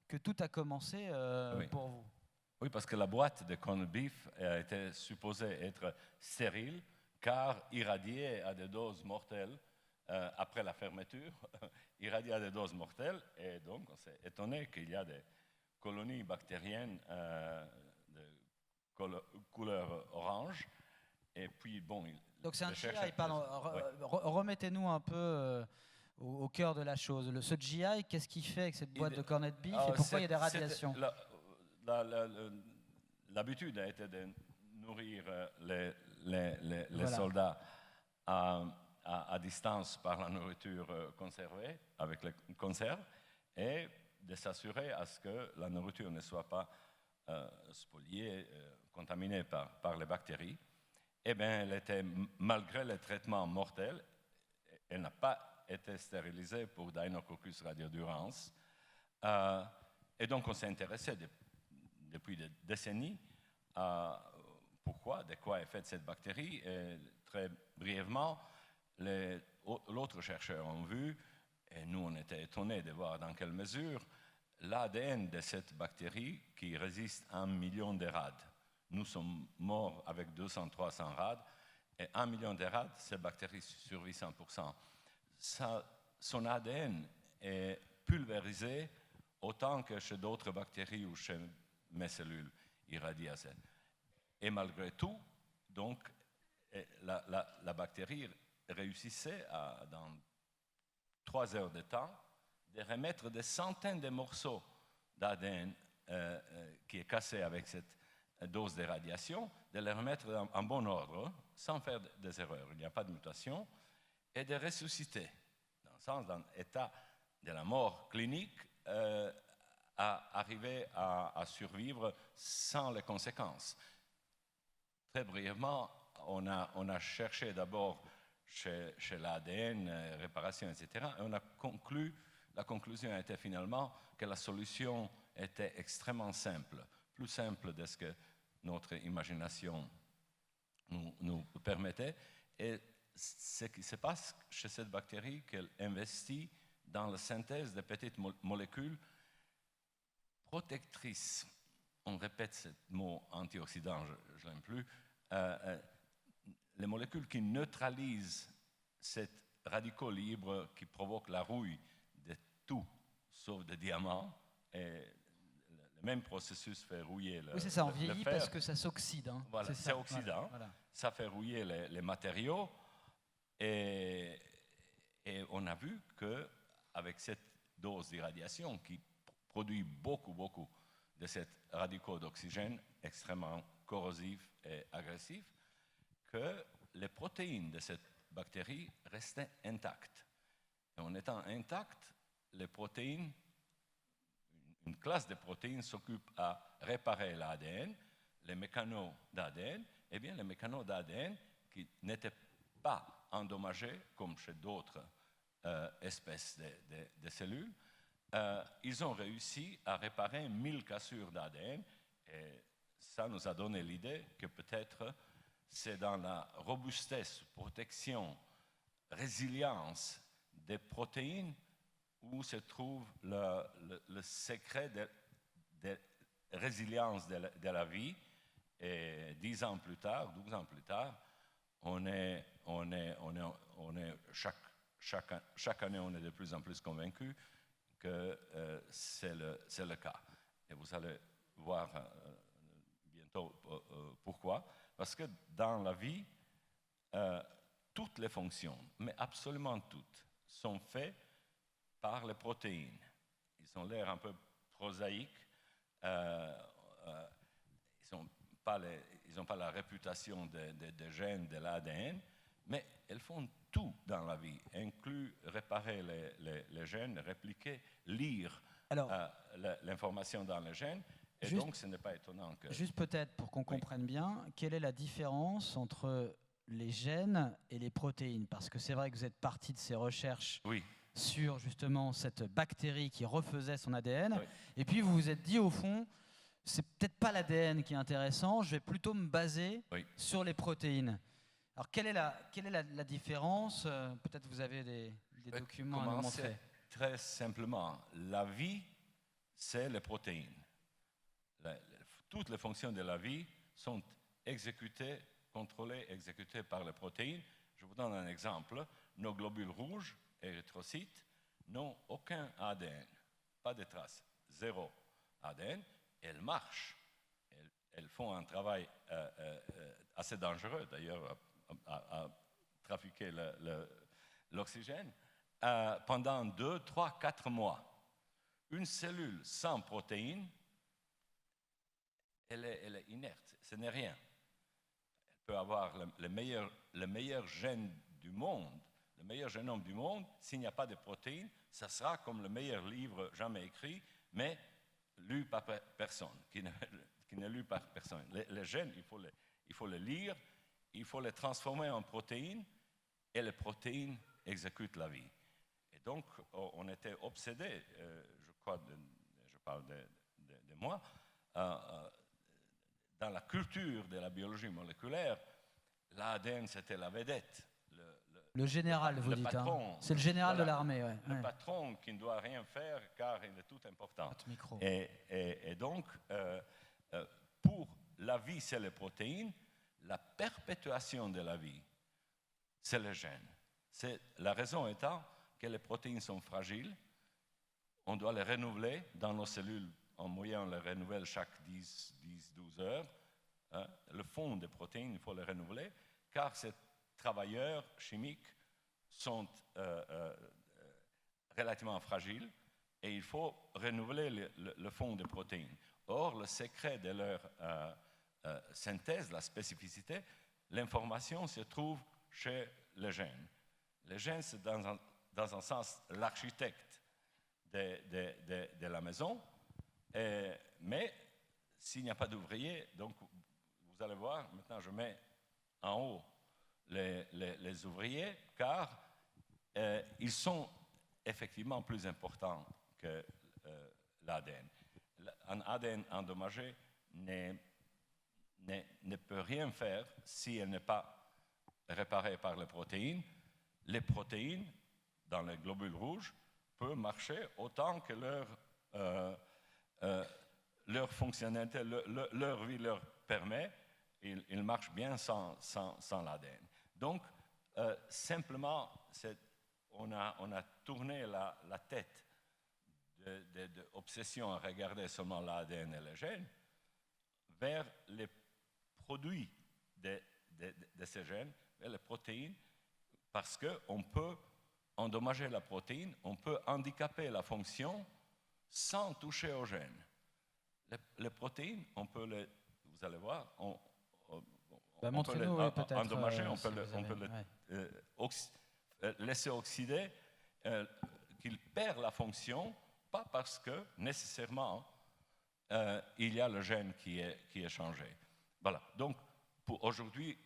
que tout a commencé Oui. pour vous. Oui, parce que la boîte de corned beef était supposée être stérile car irradiée à des doses mortelles après la fermeture, irradiée à des doses mortelles. Et donc, on s'est étonné qu'il y a des colonies bactériennes de couleur orange. Et puis, bon... Donc c'est un GI, pardon, remettez-nous un peu au cœur de la chose. Ce GI, qu'est-ce qu'il fait avec cette boîte de corned beef et pourquoi il y a des radiations? L'habitude a été de nourrir les soldats à distance par la nourriture conservée, avec les conserves, et de s'assurer à ce que la nourriture ne soit pas spoliée, contaminée par les bactéries. Eh bien, elle était, malgré les traitements mortels, elle n'a pas été stérilisée pour Deinococcus radiodurans. Et donc, on s'est intéressé depuis des décennies à de quoi est faite cette bactérie. Et très brièvement, l'autre chercheur ont vu, et nous on était étonnés de voir dans quelle mesure, l'ADN de cette bactérie qui résiste à 1 million de rades. Nous sommes morts avec 200-300 rades, et 1 million de rades, cette bactérie survit 100%. Son ADN est pulvérisé autant que chez d'autres bactéries ou chez mes cellules irradiées. Et malgré tout, donc, la bactérie réussissait dans 3 heures de temps de remettre des centaines de morceaux d'ADN qui est cassé avec cette dose de radiation, de les remettre en bon ordre, sans faire des erreurs. Il n'y a pas de mutation, et de ressusciter, dans l'état de la mort clinique, à arriver à survivre sans les conséquences. Très brièvement, on a cherché d'abord chez l'ADN, réparation, etc. Et on a conclu, la conclusion était finalement que la solution était extrêmement simple, plus simple de ce que notre imagination nous permettait. Et ce qui se passe chez cette bactérie, qu'elle investit dans la synthèse de petites molécules protectrices. On répète ce mot antioxydant, je ne l'aime plus. Les molécules qui neutralisent ces radicaux libres qui provoquent la rouille de tout, sauf de diamants. Et le même processus fait rouiller le fer. Oui, c'est ça, on vieillit parce que ça s'oxyde. Hein. Voilà, c'est oxydant. Voilà. Ça fait rouiller les matériaux. Et on a vu qu'avec cette dose d'irradiation qui produit beaucoup de ces radicaux d'oxygène extrêmement corrosifs et agressifs, que les protéines de cette bactérie restaient intactes. Et en étant intactes, les protéines, une classe de protéines s'occupe à réparer l'ADN, les mécanos d'ADN, et bien les mécanos d'ADN qui n'étaient pas endommagés comme chez d'autres espèces de cellules, ils ont réussi à réparer 1000 cassures d'ADN, et ça nous a donné l'idée que peut-être c'est dans la robustesse, protection, résilience des protéines où se trouve le secret de résilience de la vie. Et 10 ans plus tard, 12 ans plus tard, chaque année, on est de plus en plus convaincus que c'est le cas. Et vous allez voir bientôt pourquoi. Parce que dans la vie, toutes les fonctions, mais absolument toutes, sont faites par les protéines. Ils ont l'air un peu prosaïques. Ils n'ont pas la réputation des gènes de l'ADN, mais elles font tout dans la vie, inclus réparer les gènes, répliquer, lire l'information dans les gènes. Et juste, donc, ce n'est pas étonnant que... Juste peut-être, pour qu'on comprenne bien, quelle est la différence entre les gènes et les protéines? Parce que c'est vrai que vous êtes parti de ces recherches sur justement cette bactérie qui refaisait son ADN. Et puis vous vous êtes dit, au fond, c'est peut-être pas l'ADN qui est intéressant, je vais plutôt me baser sur les protéines. Alors, quelle est la différence? Peut-être vous avez des documents à nous montrer. Très simplement, la vie, c'est les protéines. Toutes les fonctions de la vie sont exécutées, contrôlées, exécutées par les protéines. Je vous donne un exemple. Nos globules rouges, érythrocytes, n'ont aucun ADN, pas de traces, zéro ADN. Elles marchent. Elles font un travail assez dangereux, d'ailleurs, à trafiquer l'oxygène, pendant 2, 3, 4 mois. Une cellule sans protéines, elle est inerte, ce n'est rien. Elle peut avoir le meilleur gène du monde, le meilleur génome du monde, s'il n'y a pas de protéines, ça sera comme le meilleur livre jamais écrit, mais lu par personne, qui n'est lu par personne. Les gènes, il faut les lire, il faut les transformer en protéines, et les protéines exécutent la vie. Et donc, on était obsédés, je crois, je parle de moi, dans la culture de la biologie moléculaire, l'ADN, c'était la vedette. Le général, vous dites. Patron, c'est le général de l'armée. Ouais. Le patron qui ne doit rien faire car il est tout important. Et donc, pour la vie, c'est les protéines. La perpétuation de la vie, c'est le gène. La raison étant que les protéines sont fragiles. On doit les renouveler dans nos cellules. En moyenne, on les renouvelle chaque 10-12 heures. Hein. Le fond des protéines, il faut les renouveler, car ces travailleurs chimiques sont relativement fragiles et il faut renouveler le fond des protéines. Or, le secret de leur synthèse, la spécificité, l'information se trouve chez les gènes. Les gènes, c'est dans un sens l'architecte de la maison, mais s'il n'y a pas d'ouvrier, donc vous allez voir, maintenant je mets en haut les ouvriers, car ils sont effectivement plus importants que l'ADN. Un ADN endommagé ne peut rien faire si elle n'est pas réparée par les protéines. Les protéines, dans les globules rouges, peuvent marcher autant que leur fonctionnalité, leur vie leur permet. Ils marchent bien sans l'ADN. Donc, simplement, on a tourné la tête d'obsession à regarder seulement l'ADN et les gènes vers les produits de ces gènes, vers les protéines, parce qu'on peut endommager la protéine, on peut handicaper la fonction sans toucher aux gènes. Les protéines, on peut vous allez voir, on peut les endommager, on peut les laisser oxyder, qu'ils perdent la fonction, pas parce que nécessairement il y a le gène qui est changé. Voilà. Donc, pour aujourd'hui,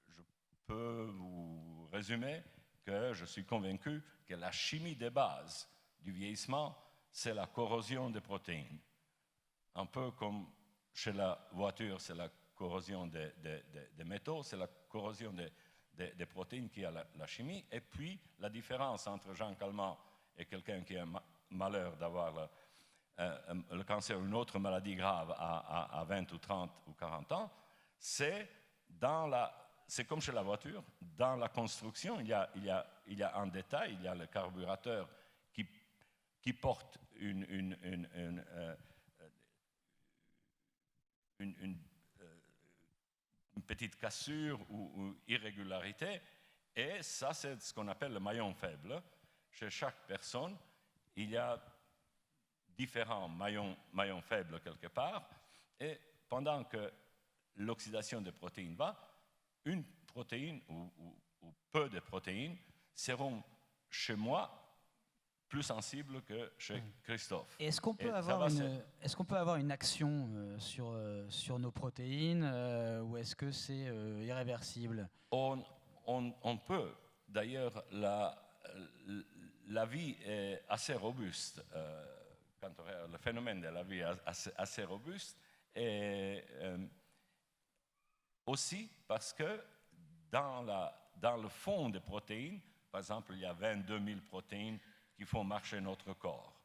je peux vous résumer que je suis convaincu que la chimie des bases du vieillissement, c'est la corrosion des protéines. Un peu comme chez la voiture, c'est la corrosion des métaux, c'est la corrosion des protéines qui a la chimie. Et puis, la différence entre Jean Calment et quelqu'un qui a malheur d'avoir le cancer ou une autre maladie grave à 20 ou 30 ou 40 ans, c'est comme chez la voiture, dans la construction, il y a un détail, il y a le carburateur qui porte une petite cassure ou irrégularité, et ça, c'est ce qu'on appelle le maillon faible. Chez chaque personne, il y a différents maillons faibles quelque part, et pendant que l'oxydation des protéines va, une protéine ou peu de protéines seront chez moi plus sensibles que chez Christophe. Et est-ce qu'on peut avoir une action sur nos protéines ou est-ce que c'est irréversible? On peut. D'ailleurs, la vie est assez robuste. Quand on regarde le phénomène de la vie est assez robuste. Et aussi parce que dans le fond des protéines par exemple, il y a 22 000 protéines qui font marcher notre corps.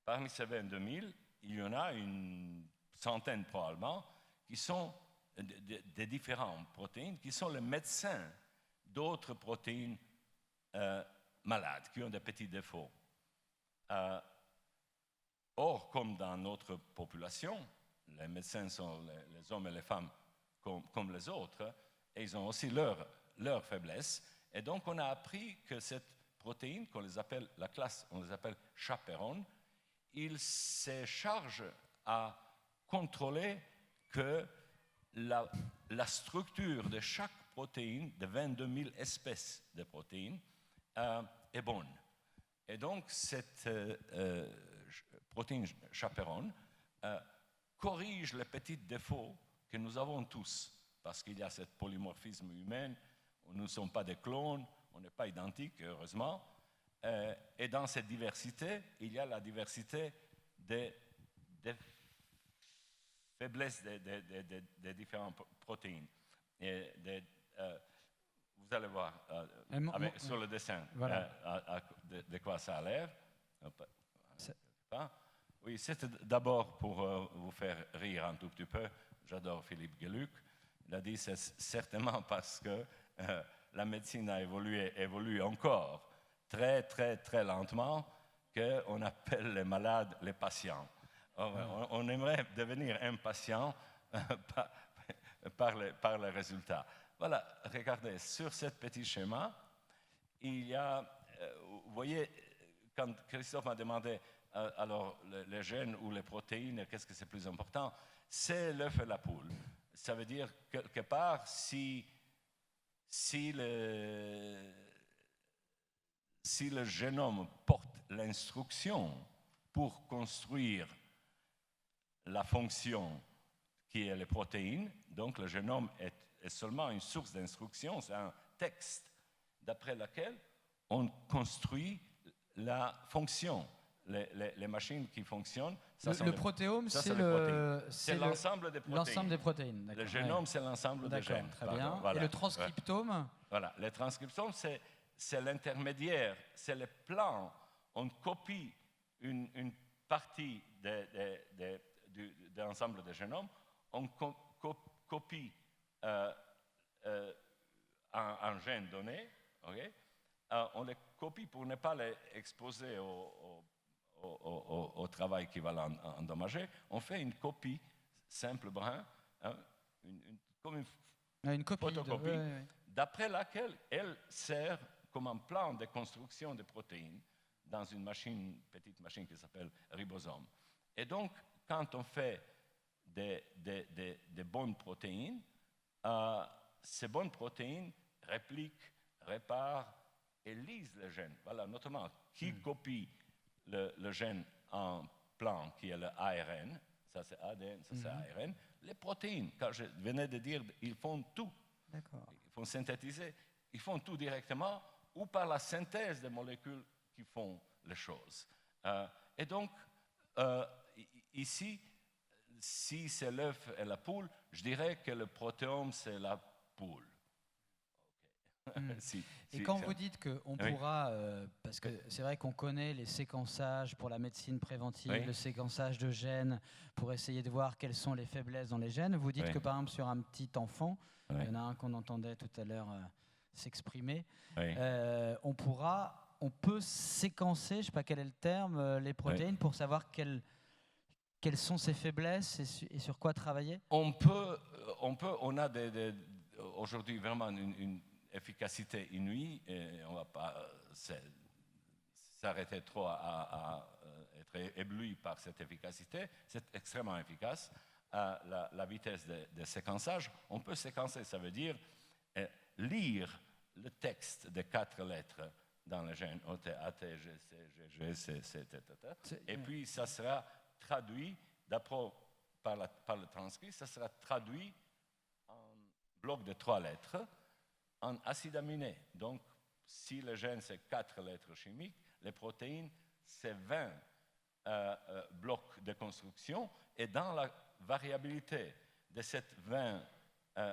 Parmi ces 22 000, il y en a une centaine probablement qui sont des différentes protéines, qui sont les médecins d'autres protéines malades, qui ont des petits défauts. Or, comme dans notre population, les médecins sont les hommes et les femmes comme les autres, et ils ont aussi leur faiblesse. Et donc, on a appris que cette protéine, qu'on les appelle, la classe, on les appelle chaperones, ils se chargent à contrôler que la structure de chaque protéine, de 22 000 espèces de protéines, est bonne. Et donc, cette protéine chaperon corrige les petits défauts que nous avons tous, parce qu'il y a ce polymorphisme humain, nous ne sommes pas des clones, on n'est pas identiques, heureusement, et dans cette diversité, il y a la diversité des faiblesses des différentes protéines. Et vous allez voir sur le dessin voilà. de quoi ça a l'air. Oui, c'était d'abord pour vous faire rire un tout petit peu. J'adore Philippe Geluck. Il a dit c'est certainement parce que la médecine a évolue encore très, très, très lentement qu'on appelle les malades les patients. On aimerait devenir impatient par les résultats. Voilà, regardez, sur ce petit schéma, il y a, vous voyez, quand Christophe m'a demandé alors les gènes ou les protéines, qu'est-ce que c'est plus important? C'est l'œuf et la poule. Ça veut dire, quelque part, si le génome porte l'instruction pour construire la fonction qui est les protéines, donc le génome est seulement une source d'instruction, c'est un texte d'après lequel on construit la fonction. Les machines qui fonctionnent. Le protéome, c'est l'ensemble des protéines. L'ensemble des protéines. Le génome, c'est l'ensemble des gènes. Très bien. Voilà. Et le transcriptome? Voilà, le transcriptome, c'est l'intermédiaire, c'est le plan. On copie une partie de l'ensemble des génomes, on copie un gène donné, okay? On les copie pour ne pas les exposer au travail qui va l'endommager. On fait une copie simple brin, comme une photocopie, d'après laquelle elle sert comme un plan de construction de protéines dans une petite machine qui s'appelle ribosome. Et donc, quand on fait des bonnes protéines, ces bonnes protéines répliquent, réparent et lisent le gène. Voilà, notamment, qui copie le gène en plan, qui est le ARN, ça c'est ADN, ça c'est ARN. Les protéines, quand je venais de dire, ils font tout. D'accord. Ils font synthétiser, ils font tout directement ou par la synthèse des molécules qui font les choses. Et donc, ici, si c'est l'œuf et la poule, je dirais que le protéome, c'est la poule. Et quand vous dites qu'on pourra, parce que c'est vrai qu'on connaît les séquençages pour la médecine préventive, le séquençage de gènes pour essayer de voir quelles sont les faiblesses dans les gènes, vous dites que par exemple sur un petit enfant, il y en a un qu'on entendait tout à l'heure s'exprimer, on peut séquencer, je ne sais pas quel est le terme, les protéines pour savoir quelles sont ses faiblesses et sur quoi travailler? On a aujourd'hui vraiment une efficacité inouïe, et on ne va pas s'arrêter trop à être ébloui par cette efficacité. C'est extrêmement efficace. La vitesse de séquençage, on peut séquencer, ça veut dire lire le texte de 4 lettres dans le gène OT, AT, GC, GG, CC, et puis ça sera traduit, par le transcrit, ça sera traduit en bloc de 3 lettres en acide aminé. Donc, si le gène, c'est 4 lettres chimiques, les protéines, c'est 20 blocs de construction, et dans la variabilité de ces 20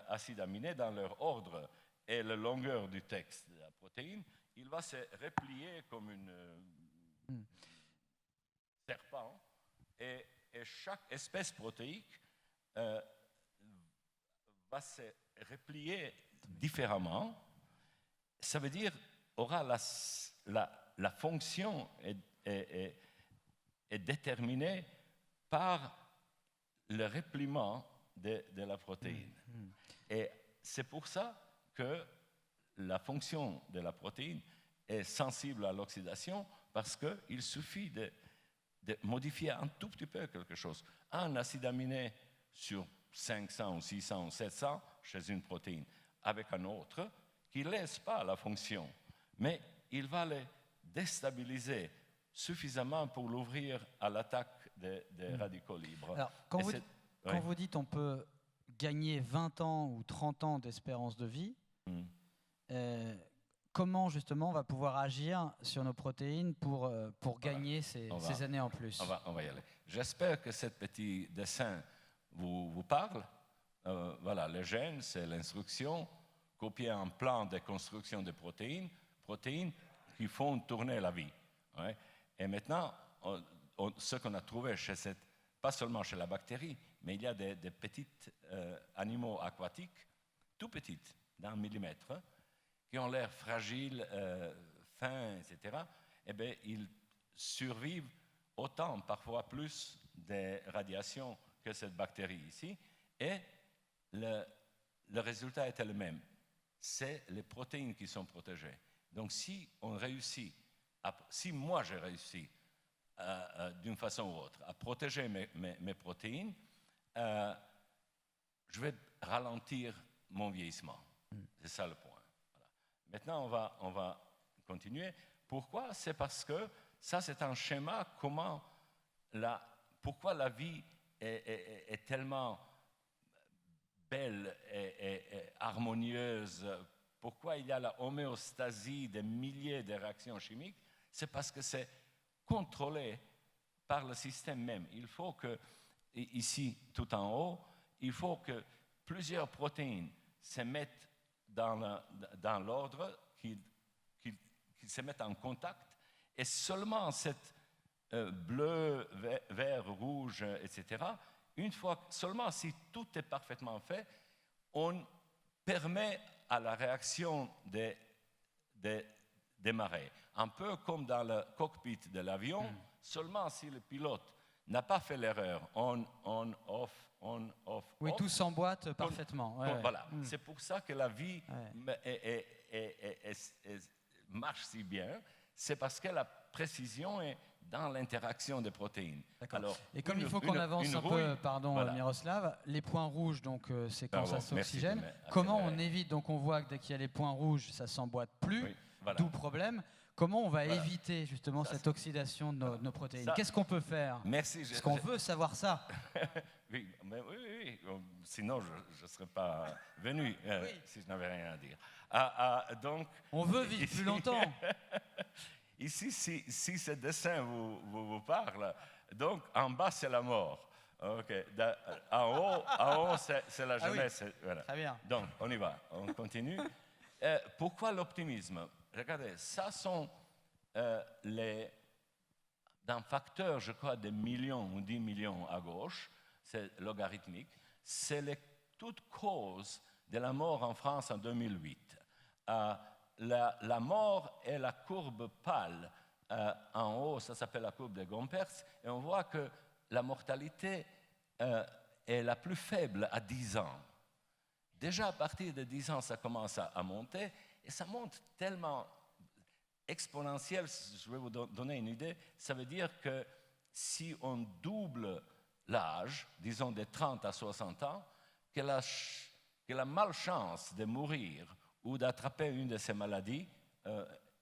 acides aminés, dans leur ordre et la longueur du texte de la protéine, il va se replier comme un serpent, et chaque espèce protéique va se replier différemment. Ça veut dire aura la fonction est déterminée par le repliement de la protéine. Et c'est pour ça que la fonction de la protéine est sensible à l'oxydation, parce qu'il suffit de modifier un tout petit peu quelque chose. Un acide aminé sur 500 ou 600 ou 700 chez une protéine, avec un autre qui ne laisse pas la fonction, mais il va le déstabiliser suffisamment pour l'ouvrir à l'attaque des radicaux libres. Alors, quand vous dites on peut gagner 20 ans ou 30 ans d'espérance de vie, comment justement on va pouvoir agir sur nos protéines pour gagner ces années en plus? On va y aller. J'espère que ce petit dessin vous parle. Voilà, les gènes, c'est l'instruction, copier un plan de construction de protéines qui font tourner la vie. Ouais. Et maintenant, ce qu'on a trouvé pas seulement chez la bactérie, mais il y a des petits animaux aquatiques, tout petits, d'1 millimètre, qui ont l'air fragiles, fins, etc. Eh bien, ils survivent autant, parfois plus, des radiations que cette bactérie ici. Et le résultat était le même. C'est les protéines qui sont protégées. Donc, si moi j'ai réussi d'une façon ou autre à protéger mes protéines, je vais ralentir mon vieillissement. C'est ça le point. Voilà. Maintenant, on va continuer. Pourquoi? C'est parce que ça, c'est un schéma pourquoi la vie est tellement belle et harmonieuse, pourquoi il y a la homéostasie des milliers de réactions chimiques, c'est parce que c'est contrôlé par le système même. Il faut que, ici, tout en haut, il faut que plusieurs protéines se mettent dans l'ordre, qui se mettent en contact, et seulement cette bleu, vert, rouge, etc., une fois, seulement si tout est parfaitement fait, on permet à la réaction de démarrer. Un peu comme dans le cockpit de l'avion, seulement si le pilote n'a pas fait l'erreur, on, off, oui, off, tout s'emboîte parfaitement. Voilà, c'est pour ça que la vie marche si bien, c'est parce que la précision est dans l'interaction des protéines. Alors, et comme il faut qu'on avance un peu, voilà. Miroslav, les points rouges, donc c'est quand ça s'oxygène. Comment on évite? Donc on voit que dès qu'il y a les points rouges, ça s'emboîte plus, d'où problème. Comment on va éviter justement cette oxydation de nos protéines? Qu'est-ce qu'on peut faire? Est-ce qu'on veut savoir ça? Oui. Sinon je ne serais pas venu si je n'avais rien à dire. Donc, on veut vivre plus longtemps. Ici, si ce dessin vous parle, donc en bas c'est la mort. Okay. En haut c'est la jeunesse. Oui. Voilà. Très bien. Donc on y va, on continue. Pourquoi l'optimisme? Regardez, ça sont d'un facteur, je crois, de millions ou 10 millions à gauche, c'est logarithmique, c'est toute cause de la mort en France en 2008. La mort est la courbe pâle. En haut, ça s'appelle la courbe de Gompertz, et on voit que la mortalité est la plus faible à 10 ans. Déjà, à partir de 10 ans, ça commence à monter, et ça monte tellement exponentiel, je vais vous donner une idée, ça veut dire que si on double l'âge, disons de 30 à 60 ans, que la malchance de mourir ou d'attraper une de ces maladies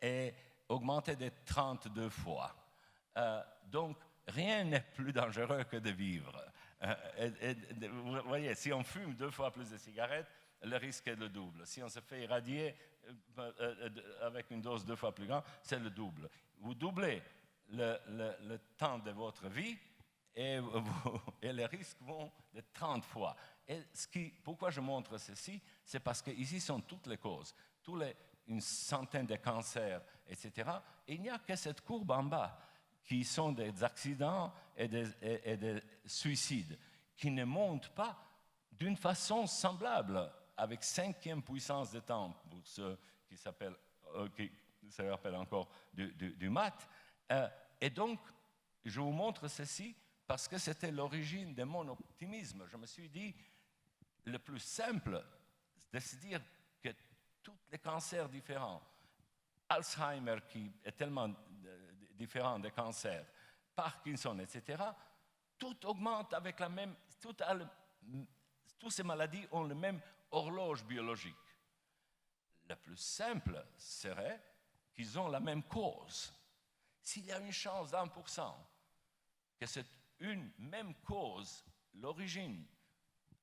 est augmentée de 32 fois. Donc, rien n'est plus dangereux que de vivre. Vous voyez, si on fume 2 fois plus de cigarettes, le risque est le double. Si on se fait irradier avec une dose 2 fois plus grande, c'est le double. Vous doublez le temps de votre vie et les risques vont de 30 fois. Et pourquoi je montre ceci? C'est parce qu'ici sont toutes les causes. Tous les une centaine de cancers, etc. Et il n'y a que cette courbe en bas qui sont des accidents et des suicides qui ne montent pas d'une façon semblable avec 5e puissance de temps pour ceux qui se rappellent encore du maths. Et donc, je vous montre ceci parce que c'était l'origine de mon optimisme. Je me suis dit, le plus simple, c'est de se dire que tous les cancers différents, Alzheimer qui est tellement différent des cancers, Parkinson, etc., tout augmente avec la même... Toutes ces maladies ont la même horloge biologique. Le plus simple serait qu'ils ont la même cause. S'il y a une chance d'1% que c'est une même cause, l'origine,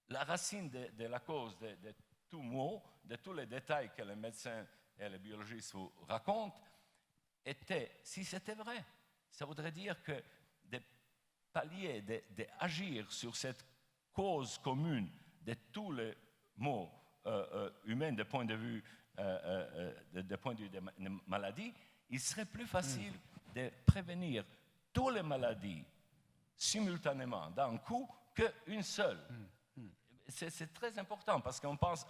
la racine de la cause de tout mot, de tous les détails que les médecins et les biologistes vous racontent, si c'était vrai, ça voudrait dire que de pallier, d'agir sur cette cause commune de tous les maux humains du point de vue des maladies, il serait plus facile de prévenir toutes les maladies simultanément d'un coup qu'une seule. C'est très important parce qu'on pense,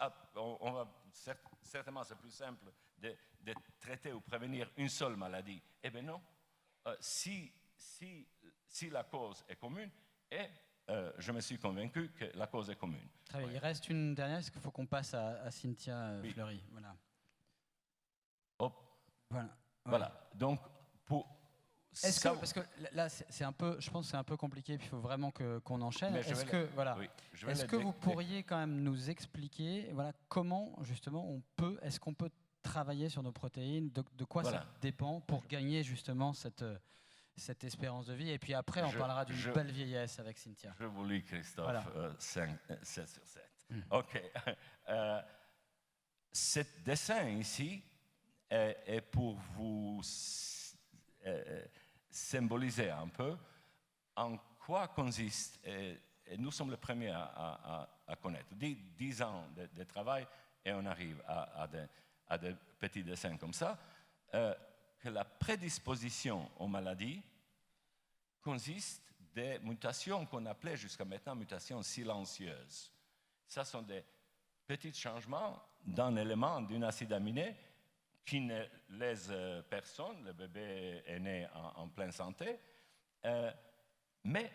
certainement c'est plus simple de traiter ou prévenir une seule maladie. Eh bien non, si la cause est commune, et je me suis convaincu que la cause est commune. Très bien, il reste une dernière, est-ce qu'il faut qu'on passe à Cynthia Fleury? Voilà. Hop. Voilà. Voilà. Donc, parce que là, c'est un peu, je pense que c'est un peu compliqué, puis il faut vraiment qu'on enchaîne. Est-ce que vous pourriez quand même nous expliquer, voilà, comment justement est-ce qu'on peut travailler sur nos protéines, de quoi ça dépend pour gagner justement cette espérance de vie, et puis après on parlera d'une belle vieillesse avec Cynthia. Je vous lis, Christophe, voilà. 7 sur 7. OK. Ce dessin ici est pour vous symboliser un peu en quoi consiste, et nous sommes les premiers à connaître, 10 ans de travail et on arrive à des petits dessins comme ça, que la prédisposition aux maladies consiste des mutations qu'on appelait jusqu'à maintenant mutations silencieuses. Ce sont des petits changements d'un élément, d'un acide aminé, qui ne lèse personne, le bébé est né en pleine santé, mais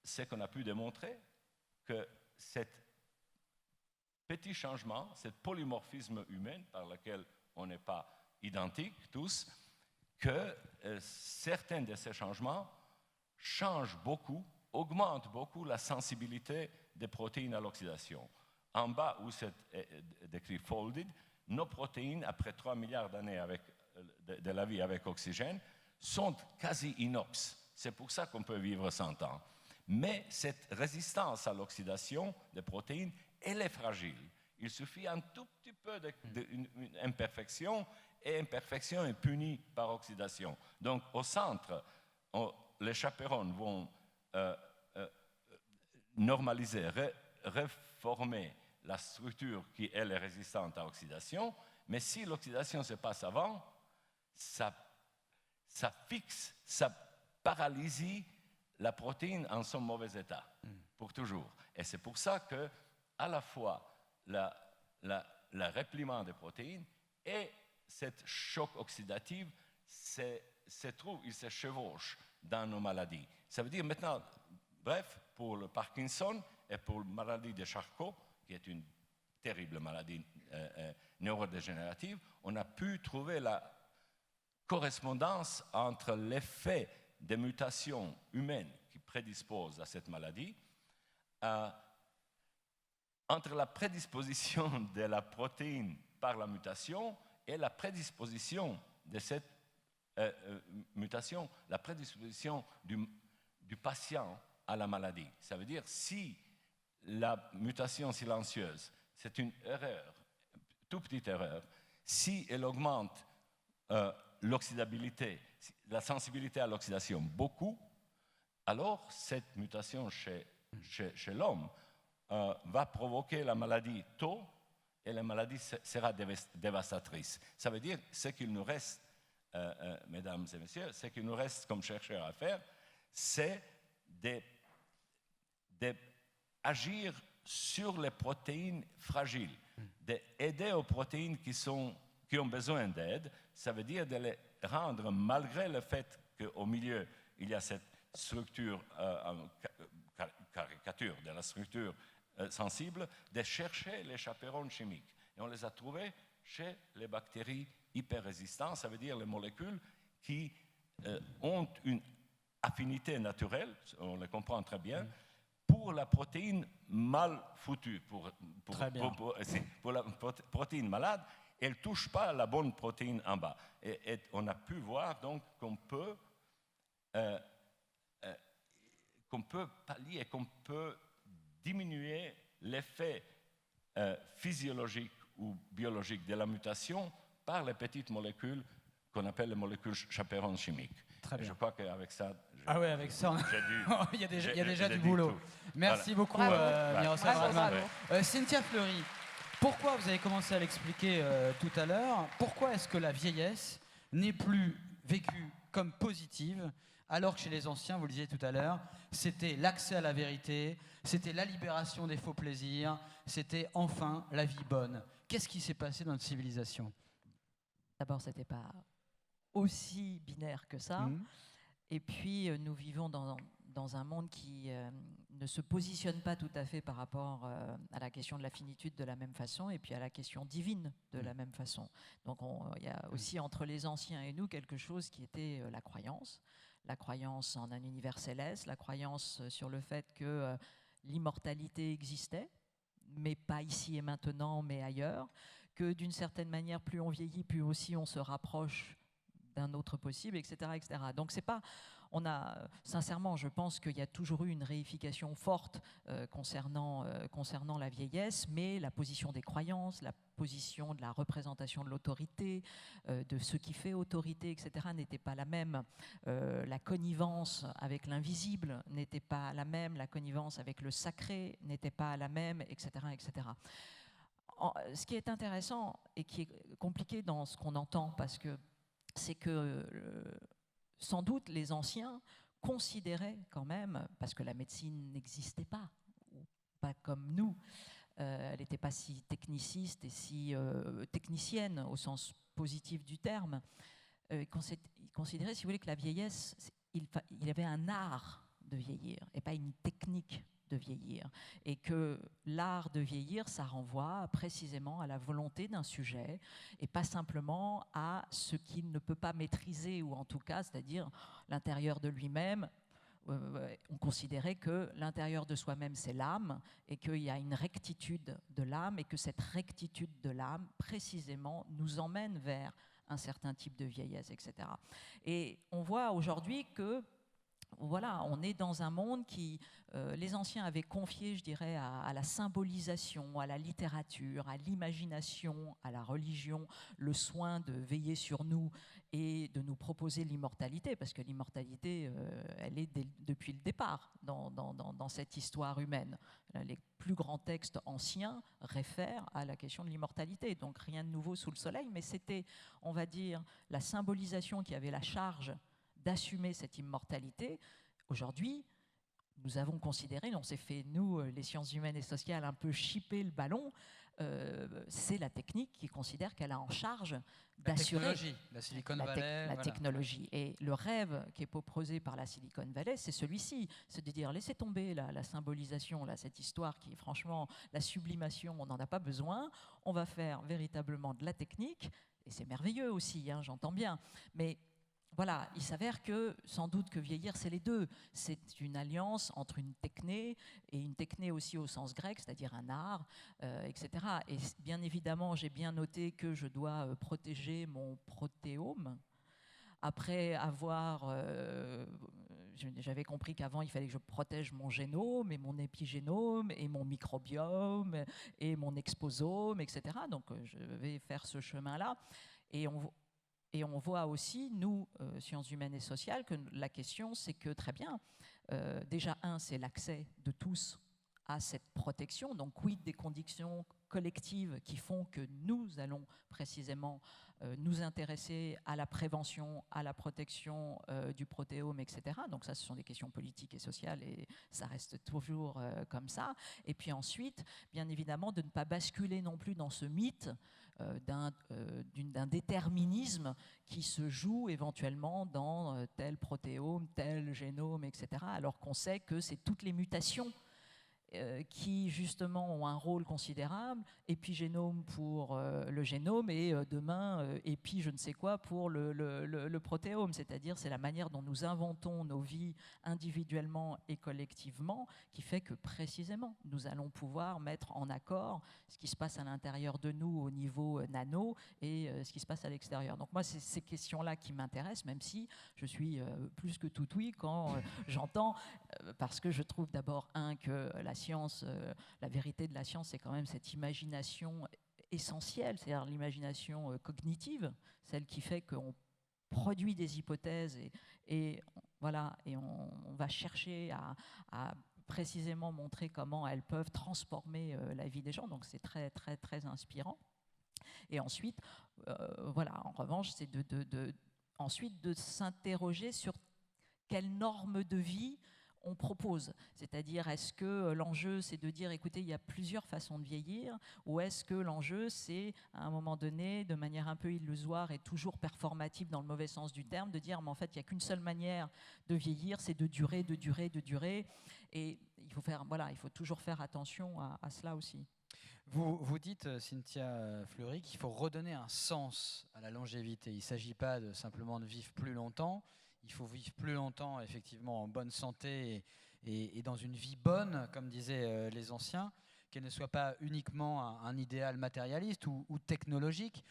ce qu'on a pu démontrer, que ce petit changement, ce polymorphisme humain par lequel on n'est pas identiques tous, que certains de ces changements changent beaucoup, augmentent beaucoup la sensibilité des protéines à l'oxydation. En bas, où c'est décrit folded, nos protéines, après 3 milliards d'années de la vie avec oxygène, sont quasi inox. C'est pour ça qu'on peut vivre 100 ans. Mais cette résistance à l'oxydation des protéines, elle est fragile. Il suffit un tout petit peu d'une imperfection, et imperfection est punie par oxydation. Donc, au centre, les chaperons vont normaliser, reformer la structure qui elle est résistante à l'oxydation, mais si l'oxydation se passe avant, ça fixe, ça paralyse la protéine en son mauvais état, pour toujours. Et c'est pour ça que, à la fois, le repliement des protéines et cette choc oxydatif il se chevauche dans nos maladies. Ça veut dire maintenant, bref, pour le Parkinson et pour la maladie de Charcot, qui est une terrible maladie neurodégénérative, on a pu trouver la correspondance entre l'effet des mutations humaines qui prédisposent à cette maladie, entre la prédisposition de la protéine par la mutation et la prédisposition de cette mutation, la prédisposition du patient à la maladie. Ça veut dire si la mutation silencieuse, c'est une erreur, toute petite erreur, si elle augmente l'oxydabilité, la sensibilité à l'oxydation beaucoup, alors cette mutation chez l'homme va provoquer la maladie tôt et la maladie sera dévastatrice. Ça veut dire ce qu'il nous reste, mesdames et messieurs, ce qu'il nous reste comme chercheurs à faire, c'est d'agir sur les protéines fragiles, d'aider aux protéines qui ont besoin d'aide. Ça veut dire de les rendre, malgré le fait qu'au milieu, il y a cette structure, caricature de la structure sensible, de chercher les chaperons chimiques. Et on les a trouvés chez les bactéries hyperrésistantes, ça veut dire les molécules qui ont une affinité naturelle, on le comprend très bien, pour la protéine mal foutue, pour la protéine malade. Elle ne touche pas la bonne protéine en bas. Et on a pu voir donc qu'on peut pallier, qu'on peut diminuer l'effet physiologique ou biologique de la mutation par les petites molécules qu'on appelle les molécules chaperons chimiques. Très bien. Je crois qu'avec ça, avec ça, il y a déjà du boulot. Tout. Merci beaucoup, Miroslav Radman. Cynthia Fleury, pourquoi, vous avez commencé à l'expliquer tout à l'heure, pourquoi est-ce que la vieillesse n'est plus vécue comme positive, alors que chez les anciens, vous le disiez tout à l'heure, c'était l'accès à la vérité, c'était la libération des faux plaisirs, c'était enfin la vie bonne. Qu'est-ce qui s'est passé dans notre civilisation? D'abord, ce n'était pas aussi binaire que ça. Et puis, nous vivons dans un monde qui ne se positionne pas tout à fait par rapport à la question de la finitude de la même façon et puis à la question divine de la même façon. Donc, il y a aussi entre les anciens et nous quelque chose qui était la croyance en un univers céleste, la croyance sur le fait que l'immortalité existait, mais pas ici et maintenant, mais ailleurs, que d'une certaine manière, plus on vieillit, plus aussi on se rapproche d'un autre possible, etc., etc. Donc c'est pas, sincèrement, je pense qu'il y a toujours eu une réification forte concernant la vieillesse, mais la position des croyances, la position de la représentation de l'autorité, de ce qui fait autorité, etc., n'était pas la même. La connivence avec l'invisible n'était pas la même, la connivence avec le sacré n'était pas la même, etc., etc. Ce qui est intéressant et qui est compliqué dans ce qu'on entend, parce que c'est que sans doute les anciens considéraient quand même, parce que la médecine n'existait pas, ou pas comme nous, elle n'était pas si techniciste et si technicienne au sens positif du terme, ils considéraient, si vous voulez, que la vieillesse, il y avait un art de vieillir et pas une technique de vieillir, et que l'art de vieillir, ça renvoie précisément à la volonté d'un sujet et pas simplement à ce qu'il ne peut pas maîtriser, ou en tout cas, c'est-à-dire l'intérieur de lui-même. On considérait que l'intérieur de soi-même, c'est l'âme, et qu'il y a une rectitude de l'âme, et que cette rectitude de l'âme, précisément, nous emmène vers un certain type de vieillesse, etc. Et on voit aujourd'hui que voilà, on est dans un monde qui, les anciens avaient confié, je dirais, à la symbolisation, à la littérature, à l'imagination, à la religion, le soin de veiller sur nous et de nous proposer l'immortalité, parce que l'immortalité, elle est depuis le départ dans cette histoire humaine. Les plus grands textes anciens réfèrent à la question de l'immortalité, donc rien de nouveau sous le soleil, mais c'était, on va dire, la symbolisation qui avait la charge d'assumer cette immortalité. Aujourd'hui, nous avons considéré, on s'est fait, nous, les sciences humaines et sociales, un peu chipper le ballon. C'est la technique qui considère qu'elle a en charge d'assurer la technologie, la Silicon Valley. La technologie. Et le rêve qui est proposé par la Silicon Valley, c'est celui-ci. C'est de dire, laissez tomber la symbolisation, cette histoire qui est franchement la sublimation, on n'en a pas besoin. On va faire véritablement de la technique. Et c'est merveilleux aussi, j'entends bien. Mais voilà, il s'avère que, sans doute que vieillir, c'est les deux. C'est une alliance entre une techné, et une techné aussi au sens grec, c'est-à-dire un art, etc. Et bien évidemment, j'ai bien noté que je dois protéger mon protéome. Après avoir... j'avais compris qu'avant, il fallait que je protège mon génome, et mon épigénome, et mon microbiome, et mon exposome, etc. Donc, je vais faire ce chemin-là. Et on voit aussi, nous, sciences humaines et sociales, que la question, c'est que très bien, déjà, c'est l'accès de tous à cette protection. Donc, quid des conditions collectives qui font que nous allons précisément nous intéresser à la prévention, à la protection du protéome, etc. Donc ça, ce sont des questions politiques et sociales et ça reste toujours comme ça. Et puis ensuite, bien évidemment, de ne pas basculer non plus dans ce mythe d'un déterminisme qui se joue éventuellement dans tel protéome, tel génome, etc. Alors qu'on sait que c'est toutes les mutations qui justement ont un rôle considérable, épigénome pour le génome et demain épi je ne sais quoi pour le protéome, c'est-à-dire c'est la manière dont nous inventons nos vies individuellement et collectivement qui fait que précisément nous allons pouvoir mettre en accord ce qui se passe à l'intérieur de nous au niveau nano et ce qui se passe à l'extérieur. Donc moi c'est ces questions-là qui m'intéressent, même si je suis plus que tout oui quand j'entends, parce que je trouve d'abord que la science, la vérité de la science, c'est quand même cette imagination essentielle, c'est-à-dire l'imagination cognitive, celle qui fait qu'on produit des hypothèses et voilà, et on va chercher à précisément montrer comment elles peuvent transformer la vie des gens. Donc c'est très très très inspirant. Et ensuite, voilà, en revanche, c'est ensuite de s'interroger sur quelles normes de vie on propose. C'est-à-dire, est-ce que l'enjeu, c'est de dire, écoutez, il y a plusieurs façons de vieillir, ou est-ce que l'enjeu, c'est, à un moment donné, de manière un peu illusoire et toujours performative dans le mauvais sens du terme, de dire, mais en fait, il n'y a qu'une seule manière de vieillir, c'est de durer, de durer, de durer. Et il faut toujours faire attention à cela aussi. Vous dites, Cynthia Fleury, qu'il faut redonner un sens à la longévité. Il ne s'agit pas simplement de vivre plus longtemps. Il faut vivre plus longtemps, effectivement, en bonne santé et dans une vie bonne, comme disaient les anciens, qu'elle ne soit pas uniquement un idéal matérialiste ou technologique.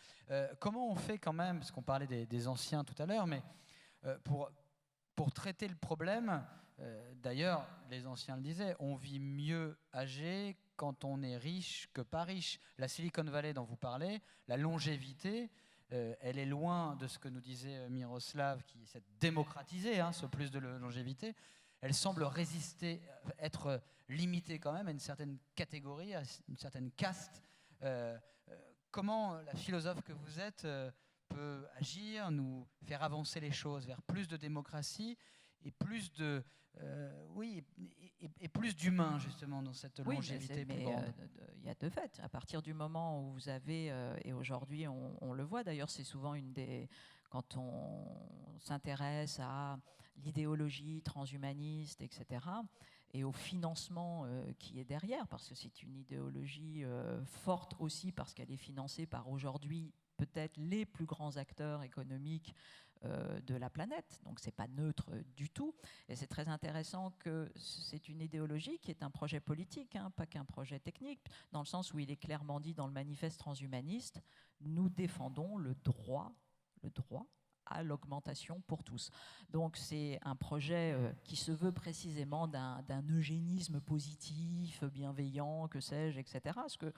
Comment on fait quand même, parce qu'on parlait des anciens tout à l'heure, mais pour traiter le problème, d'ailleurs, les anciens le disaient, on vit mieux âgé quand on est riche que pas riche. La Silicon Valley dont vous parlez, la longévité, elle est loin de ce que nous disait Miroslav, qui essaie de démocratiser ce plus de longévité. Elle semble être limitée quand même à une certaine catégorie, à une certaine caste. Comment la philosophe que vous êtes peut agir, nous faire avancer les choses vers plus de démocratie et plus et plus d'humain justement dans cette longévité plus grande. Il y a deux faits. À partir du moment où vous avez, et aujourd'hui on le voit d'ailleurs, c'est souvent quand on s'intéresse à l'idéologie transhumaniste, etc., et au financement qui est derrière, parce que c'est une idéologie forte aussi, parce qu'elle est financée par aujourd'hui peut-être les plus grands acteurs économiques de la planète, donc c'est pas neutre du tout. Et c'est très intéressant que c'est une idéologie qui est un projet politique, pas qu'un projet technique, dans le sens où il est clairement dit dans le manifeste transhumaniste, nous défendons le droit à l'augmentation pour tous. Donc c'est un projet qui se veut précisément d'un eugénisme positif, bienveillant, que sais-je, etc. Parce que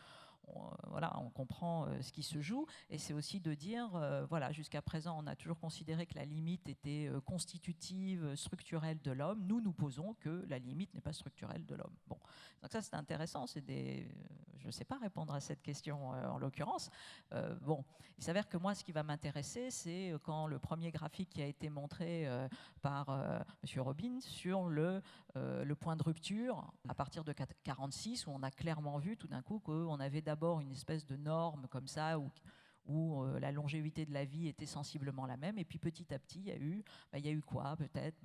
on comprend ce qui se joue, et c'est aussi de dire, jusqu'à présent, on a toujours considéré que la limite était constitutive, structurelle de l'homme. Nous posons que la limite n'est pas structurelle de l'homme. Bon, donc ça c'est intéressant, je ne sais pas répondre à cette question en l'occurrence. Il s'avère que moi, ce qui va m'intéresser, c'est quand le premier graphique qui a été montré par M. Robin sur le point de rupture à partir de 1946, où on a clairement vu tout d'un coup qu'on avait d'abord une espèce de norme comme ça où la longévité de la vie était sensiblement la même, et puis petit à petit il y a eu quoi peut-être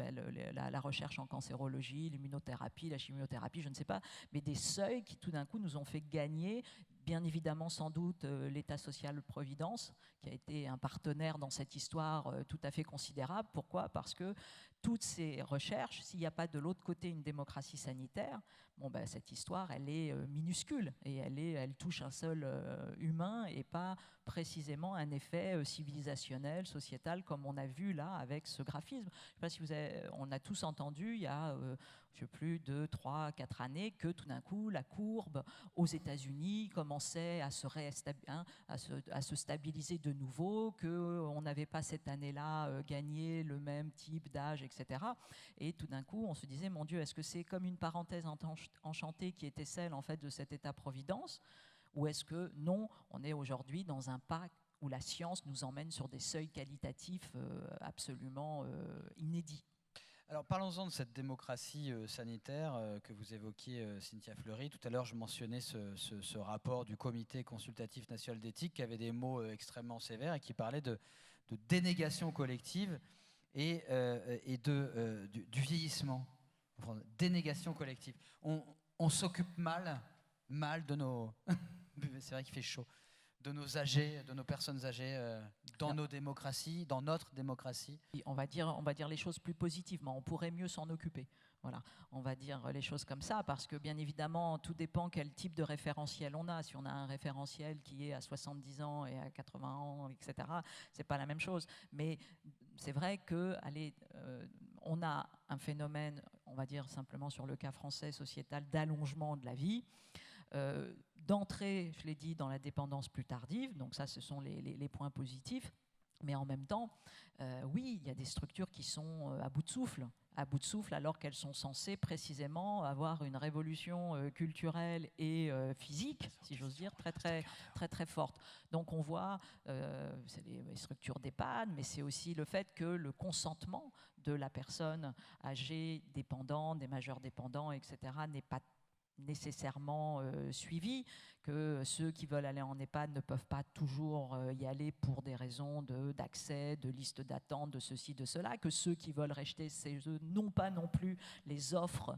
la recherche en cancérologie, l'immunothérapie, la chimiothérapie, je ne sais pas, mais des seuils qui tout d'un coup nous ont fait gagner. Bien évidemment, sans doute, l'État social-providence, qui a été un partenaire dans cette histoire tout à fait considérable. Pourquoi ? Parce que toutes ces recherches, s'il n'y a pas de l'autre côté une démocratie sanitaire, cette histoire, elle est minuscule et elle touche un seul humain et pas précisément un effet civilisationnel, sociétal, comme on a vu là avec ce graphisme. Je ne sais pas si on a tous entendu, il y a je ne sais plus, 2, 3, 4 années, que tout d'un coup, la courbe aux États-Unis commençait à se stabiliser de nouveau, qu'on n'avait pas cette année-là gagné le même type d'âge, etc. Et tout d'un coup, on se disait, mon Dieu, est-ce que c'est comme une parenthèse enchantée qui était celle en fait, de cet État-providence ? ou est-ce que non, on est aujourd'hui dans un pas où la science nous emmène sur des seuils qualitatifs absolument inédits. Alors parlons-en de cette démocratie sanitaire que vous évoquiez, Cynthia Fleury. Tout à l'heure, je mentionnais ce rapport du Comité consultatif national d'éthique qui avait des mots extrêmement sévères et qui parlait de dénégation collective et du vieillissement. Enfin, dénégation collective. On s'occupe mal de nos... C'est vrai qu'il fait chaud. De nos âgés, de nos personnes âgées dans nos démocraties, dans notre démocratie. On va dire les choses plus positivement. On pourrait mieux s'en occuper. Voilà, on va dire les choses comme ça, parce que bien évidemment, tout dépend quel type de référentiel on a. Si on a un référentiel qui est à 70 ans et à 80 ans, etc., c'est pas la même chose. Mais c'est vrai que, on a un phénomène, on va dire simplement sur le cas français sociétal, d'allongement de la vie. D'entrée, je l'ai dit, dans la dépendance plus tardive, donc ça, ce sont les points positifs. Mais en même temps, oui, il y a des structures qui sont à bout de souffle, alors qu'elles sont censées précisément avoir une révolution culturelle et physique, si j'ose dire, très forte. Donc on voit, c'est les structures d'EHPAD, mais c'est aussi le fait que le consentement de la personne âgée, dépendante, des majeurs dépendants, etc., n'est pas nécessairement suivi, que ceux qui veulent aller en EHPAD ne peuvent pas toujours y aller pour des raisons d'accès, de liste d'attente, de ceci, de cela, que ceux qui veulent rester chez eux n'ont pas non plus les offres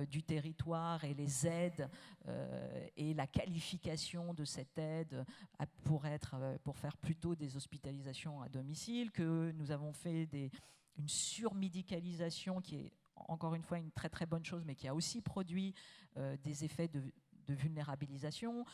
du territoire et les aides et la qualification de cette aide pour faire plutôt des hospitalisations à domicile, que nous avons fait une surmédicalisation qui est encore une fois une très bonne chose, mais qui a aussi produit des effets de vulnérabilisation,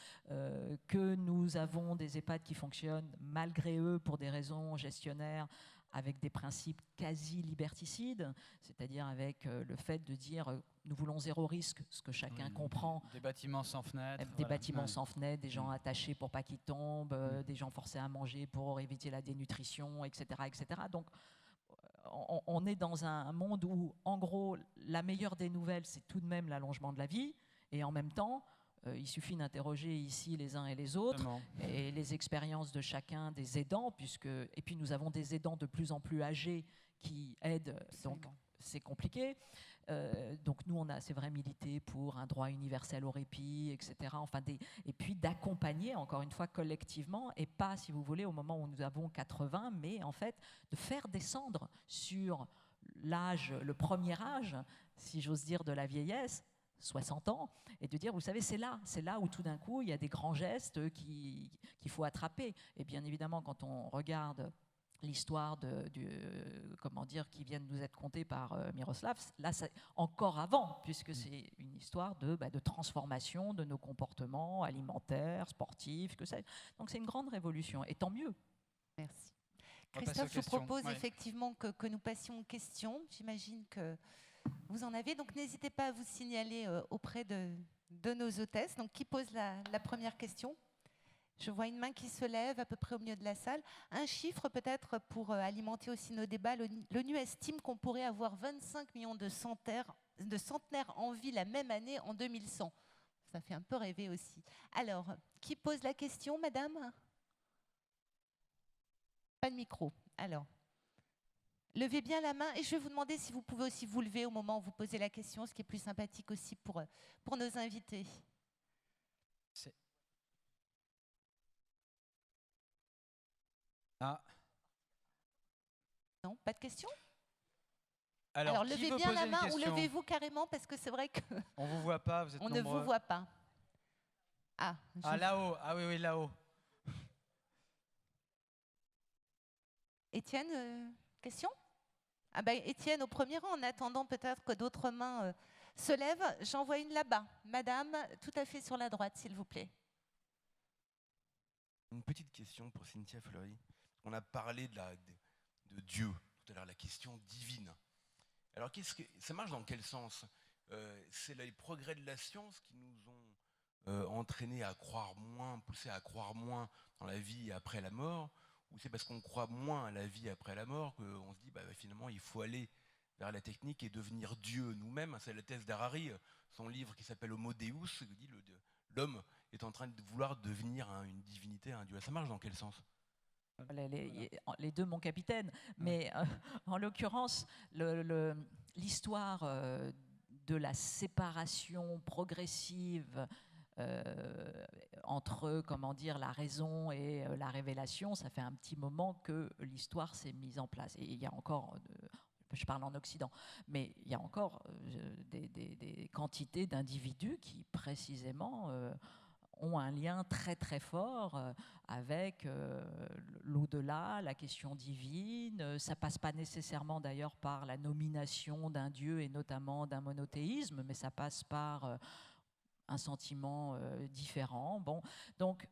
que nous avons des EHPAD qui fonctionnent malgré eux pour des raisons gestionnaires avec des principes quasi liberticides, c'est-à-dire avec le fait de dire nous voulons zéro risque, ce que chacun comprend. Des bâtiments sans fenêtres. Des bâtiments sans fenêtres, des gens attachés pour pas qu'ils tombent, des gens forcés à manger pour éviter la dénutrition, etc. Donc, on est dans un monde où, en gros, la meilleure des nouvelles, c'est tout de même l'allongement de la vie. Et en même temps, il suffit d'interroger ici les uns et les autres et les expériences de chacun des aidants, et puis nous avons des aidants de plus en plus âgés qui aident, donc c'est compliqué. Donc nous, c'est vrai, milité pour un droit universel au répit, etc. Et puis d'accompagner, encore une fois, collectivement, et pas, si vous voulez, au moment où nous avons 80, mais en fait, de faire descendre sur l'âge, le premier âge, si j'ose dire, de la vieillesse, 60 ans, et de dire, vous savez, c'est là où tout d'un coup, il y a des grands gestes qu'il faut attraper. Et bien évidemment, quand on regarde l'histoire qui vient de nous être contée par Miroslav, là, c'est encore avant, puisque c'est une histoire de transformation de nos comportements alimentaires, sportifs, que sais-je. Donc c'est une grande révolution, et tant mieux. Merci. Christophe, je vous propose effectivement que nous passions aux questions. J'imagine que vous en avez, donc n'hésitez pas à vous signaler auprès de nos hôtesses. Donc qui pose la première question ? Je vois une main qui se lève à peu près au milieu de la salle. Un chiffre peut-être pour alimenter aussi nos débats. L'ONU estime qu'on pourrait avoir 25 millions de centenaires en vie la même année en 2100. Ça fait un peu rêver aussi. Alors, qui pose la question, madame ? Pas de micro. Alors, levez bien la main et je vais vous demander si vous pouvez aussi vous lever au moment où vous posez la question, ce qui est plus sympathique aussi pour nos invités. Non, pas de questions ? Alors levez bien la main ou levez-vous carrément parce que c'est vrai que... On ne vous voit pas, vous êtes nombreux. On ne vous voit pas. Là-haut, oui, là-haut. Étienne, question ? Étienne, au premier rang, en attendant peut-être que d'autres mains se lèvent. J'en vois une là-bas. Madame, tout à fait sur la droite, s'il vous plaît. Une petite question pour Cynthia Fleury. On a parlé de Dieu, tout à l'heure, la question divine. Alors, ça marche dans quel sens ? C'est les progrès de la science qui nous ont entraînés à croire moins, poussés à croire moins dans la vie après la mort ? Ou c'est parce qu'on croit moins à la vie après la mort qu'on se dit finalement il faut aller vers la technique et devenir Dieu nous-mêmes ? C'est la thèse d'Harari, son livre qui s'appelle Homo Deus, qui dit l'homme est en train de vouloir devenir une divinité, un dieu. Ça marche dans quel sens ? Les deux, mon capitaine. Mais en l'occurrence, l'histoire de la séparation progressive entre, comment dire, la raison et la révélation, ça fait un petit moment que l'histoire s'est mise en place. Et il y a encore, je parle en Occident, mais il y a encore des quantités d'individus qui précisément ont un lien très très fort avec l'au-delà, la question divine. Ça passe pas nécessairement d'ailleurs par la nomination d'un dieu et notamment d'un monothéisme, mais ça passe par un sentiment différent. Bon, donc,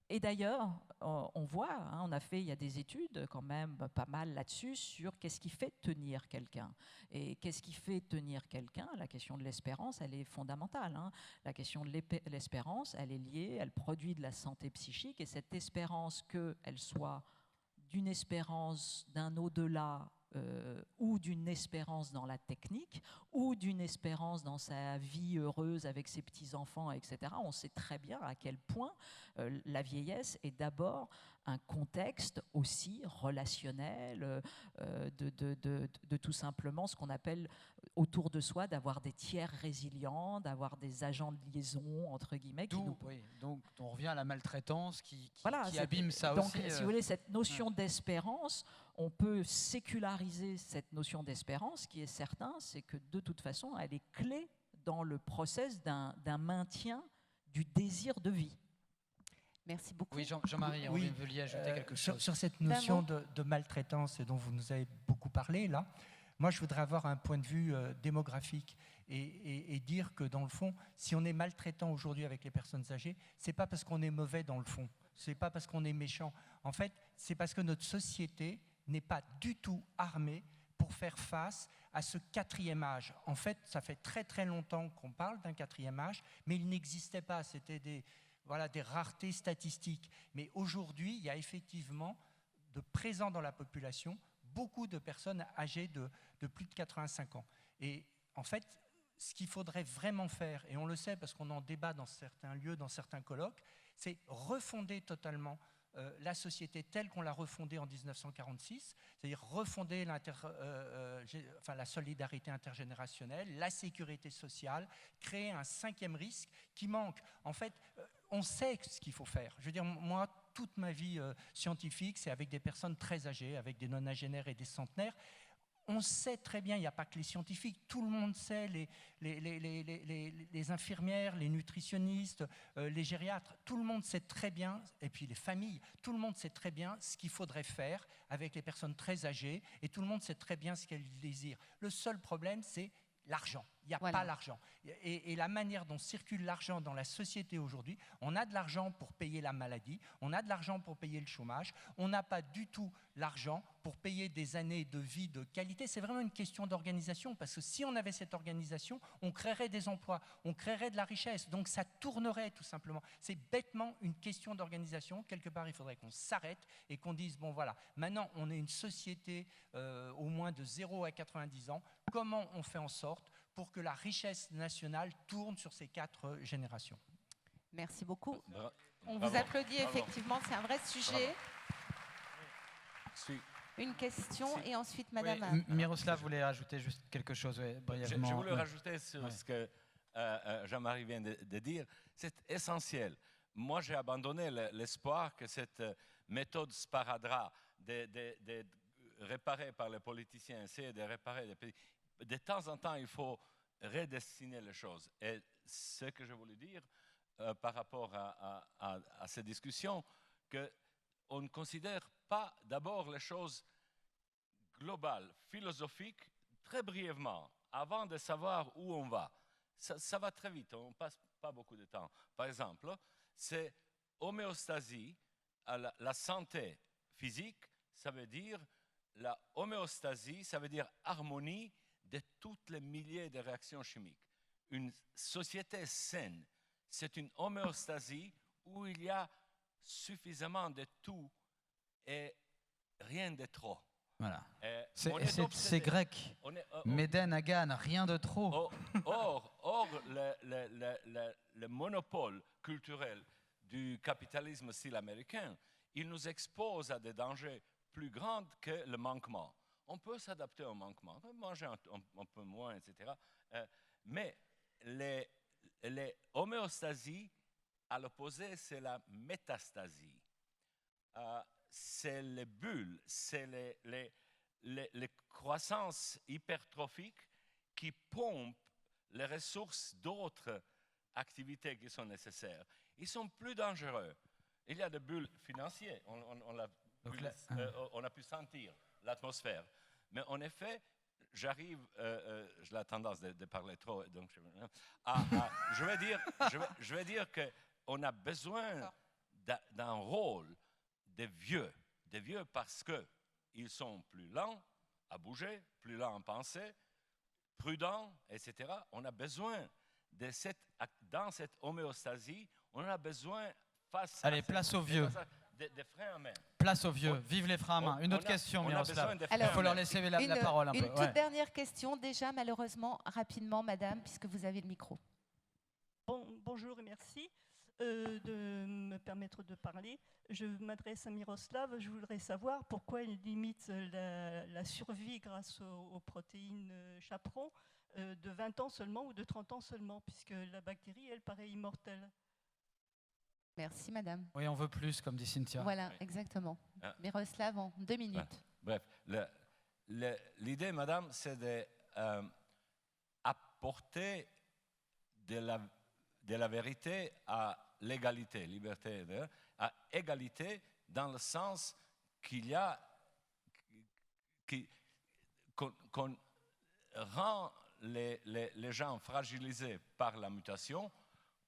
et d'ailleurs, on voit, hein, il y a des études quand même pas mal là-dessus sur qu'est-ce qui fait tenir quelqu'un. Et qu'est-ce qui fait tenir quelqu'un ? La question de l'espérance, elle est fondamentale. Hein. La question de l'espérance, elle est liée, elle produit de la santé psychique, et cette espérance, qu'elle soit d'une espérance d'un au-delà, ou d'une espérance dans la technique, ou d'une espérance dans sa vie heureuse avec ses petits-enfants, etc. On sait très bien à quel point la vieillesse est d'abord un contexte aussi relationnel, de tout simplement ce qu'on appelle autour de soi, d'avoir des tiers résilients, d'avoir des agents de liaison, entre guillemets. Oui, donc on revient à la maltraitance qui voilà, abîme ça donc, aussi. Si vous voulez, cette notion d'espérance, on peut séculariser cette notion d'espérance, qui est certain, c'est que de toute façon, elle est clé dans le process d'un maintien du désir de vie. Merci beaucoup. Oui, Jean-Marie, vous vouliez ajouter quelque chose sur cette notion de maltraitance dont vous nous avez beaucoup parlé, là, moi je voudrais avoir un point de vue démographique et dire que dans le fond, si on est maltraitant aujourd'hui avec les personnes âgées, c'est pas parce qu'on est mauvais dans le fond, c'est pas parce qu'on est méchant. En fait, c'est parce que notre société n'est pas du tout armée pour faire face à ce quatrième âge. En fait, ça fait très très longtemps qu'on parle d'un quatrième âge, mais il n'existait pas, c'était des raretés statistiques. Mais aujourd'hui, il y a effectivement présents dans la population beaucoup de personnes âgées de plus de 85 ans. Et en fait, ce qu'il faudrait vraiment faire, et on le sait parce qu'on en débat dans certains lieux, dans certains colloques, c'est refonder totalement la société telle qu'on l'a refondée en 1946, c'est-à-dire refonder la solidarité intergénérationnelle, la sécurité sociale, créer un cinquième risque qui manque. En fait, on sait ce qu'il faut faire. Je veux dire, moi, toute ma vie scientifique, c'est avec des personnes très âgées, avec des nonagénaires et des centenaires. On sait très bien, il n'y a pas que les scientifiques, tout le monde sait, les infirmières, les nutritionnistes, les gériatres, tout le monde sait très bien, et puis les familles, tout le monde sait très bien ce qu'il faudrait faire avec les personnes très âgées, et tout le monde sait très bien ce qu'elles désirent. Le seul problème, c'est l'argent. Il n'y a pas l'argent. Et la manière dont circule l'argent dans la société aujourd'hui, on a de l'argent pour payer la maladie, on a de l'argent pour payer le chômage, on n'a pas du tout l'argent pour payer des années de vie de qualité. C'est vraiment une question d'organisation, parce que si on avait cette organisation, on créerait des emplois, on créerait de la richesse, donc ça tournerait tout simplement. C'est bêtement une question d'organisation. Quelque part, il faudrait qu'on s'arrête et qu'on dise, bon voilà, maintenant on est une société au moins de 0 à 90 ans, comment on fait en sorte pour que la richesse nationale tourne sur ces 4 générations. Merci beaucoup. On vous applaudit, effectivement, c'est un vrai sujet. Une question et ensuite Madame... Miroslav voulait rajouter juste quelque chose brièvement. Je voulais rajouter sur ce que Jean-Marie vient de dire. C'est essentiel. Moi, j'ai abandonné l'espoir que cette méthode sparadrap de réparer par les politiciens, essayer de réparer des pays. De temps en temps, il faut redessiner les choses. Et ce que je voulais dire par rapport à ces discussions, qu'on ne considère pas d'abord les choses globales, philosophiques, très brièvement, avant de savoir où on va. Ça va très vite, on ne passe pas beaucoup de temps. Par exemple, c'est homéostasie, la santé physique, ça veut dire la homéostasie, ça veut dire harmonie de toutes les milliers de réactions chimiques. Une société saine, c'est une homéostasie où il y a suffisamment de tout et rien de trop. Voilà. C'est grec. Médène, Agane, rien de trop. Or le monopole culturel du capitalisme style américain, il nous expose à des dangers plus grands que le manquement. On peut s'adapter au manquement, on peut manger un peu moins, etc. Mais les homéostasies, à l'opposé, c'est la métastasie. C'est les bulles, c'est les croissances hypertrophiques qui pompent les ressources d'autres activités qui sont nécessaires. Ils sont plus dangereux. Il y a des bulles financières, on a pu sentir l'atmosphère. Mais en effet, j'ai la tendance de parler trop, donc je veux dire qu'on a besoin d'un rôle des vieux parce qu'ils sont plus lents à bouger, plus lents à penser, prudents, etc. On a besoin dans cette homéostasie, on a besoin face Allez, place aux vieux. Des freins à main. Place aux vieux, vive les freins à main. Une autre question, Miroslav. Il faut leur laisser la parole un peu. Une toute dernière question, déjà malheureusement, rapidement, madame, puisque vous avez le micro. Bonjour et merci de me permettre de parler. Je m'adresse à Miroslav. Je voudrais savoir pourquoi il limite la survie grâce aux protéines chaperon de 20 ans seulement ou de 30 ans seulement, puisque la bactérie, elle, paraît immortelle. Merci, madame. Oui, on veut plus, comme dit Cynthia. Voilà, exactement. Miroslav, en 2 minutes. Bref, l'idée, madame, c'est d'apporter de la vérité à l'égalité, liberté, à égalité dans le sens qu'on rend les gens fragilisés par la mutation,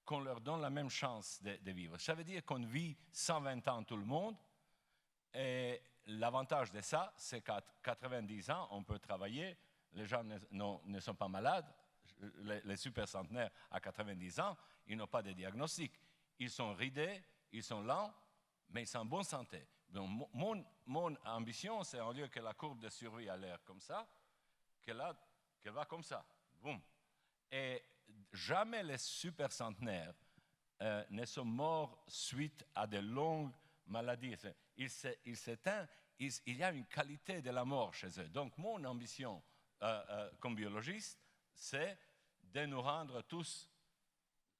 qu'on leur donne la même chance de vivre. Ça veut dire qu'on vit 120 ans tout le monde, et l'avantage de ça, c'est qu'à 90 ans, on peut travailler, les gens ne sont pas malades, les super centenaires à 90 ans, ils n'ont pas de diagnostic. Ils sont ridés, ils sont lents, mais ils sont en bonne santé. Donc, mon ambition, c'est au lieu que la courbe de survie a l'air comme ça, qu'elle va comme ça. Boum. Et jamais les super centenaires ne sont morts suite à de longues maladies. Il y a une qualité de la mort chez eux. Donc, mon ambition comme biologiste, c'est de nous rendre tous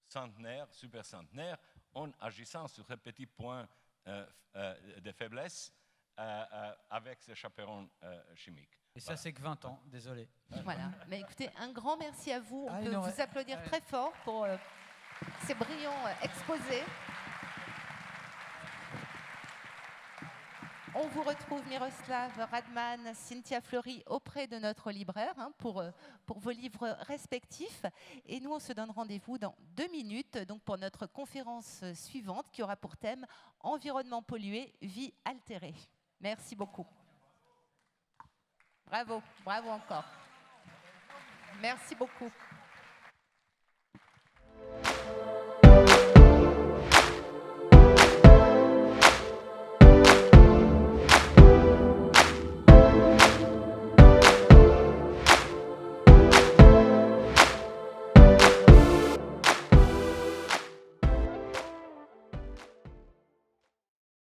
centenaires, super centenaires, en agissant sur ces petits points de faiblesse avec ces chaperons chimiques. Et ça, c'est que 20 ans, désolé. Voilà. Mais écoutez, un grand merci à vous. On peut vous applaudir très fort pour ces brillants exposés. On vous retrouve, Miroslav Radman, Cynthia Fleury, auprès de notre libraire pour vos livres respectifs. Et nous, on se donne rendez-vous dans 2 minutes donc pour notre conférence suivante qui aura pour thème « Environnement pollué, vie altérée ». Merci beaucoup. Bravo, bravo encore. Merci beaucoup.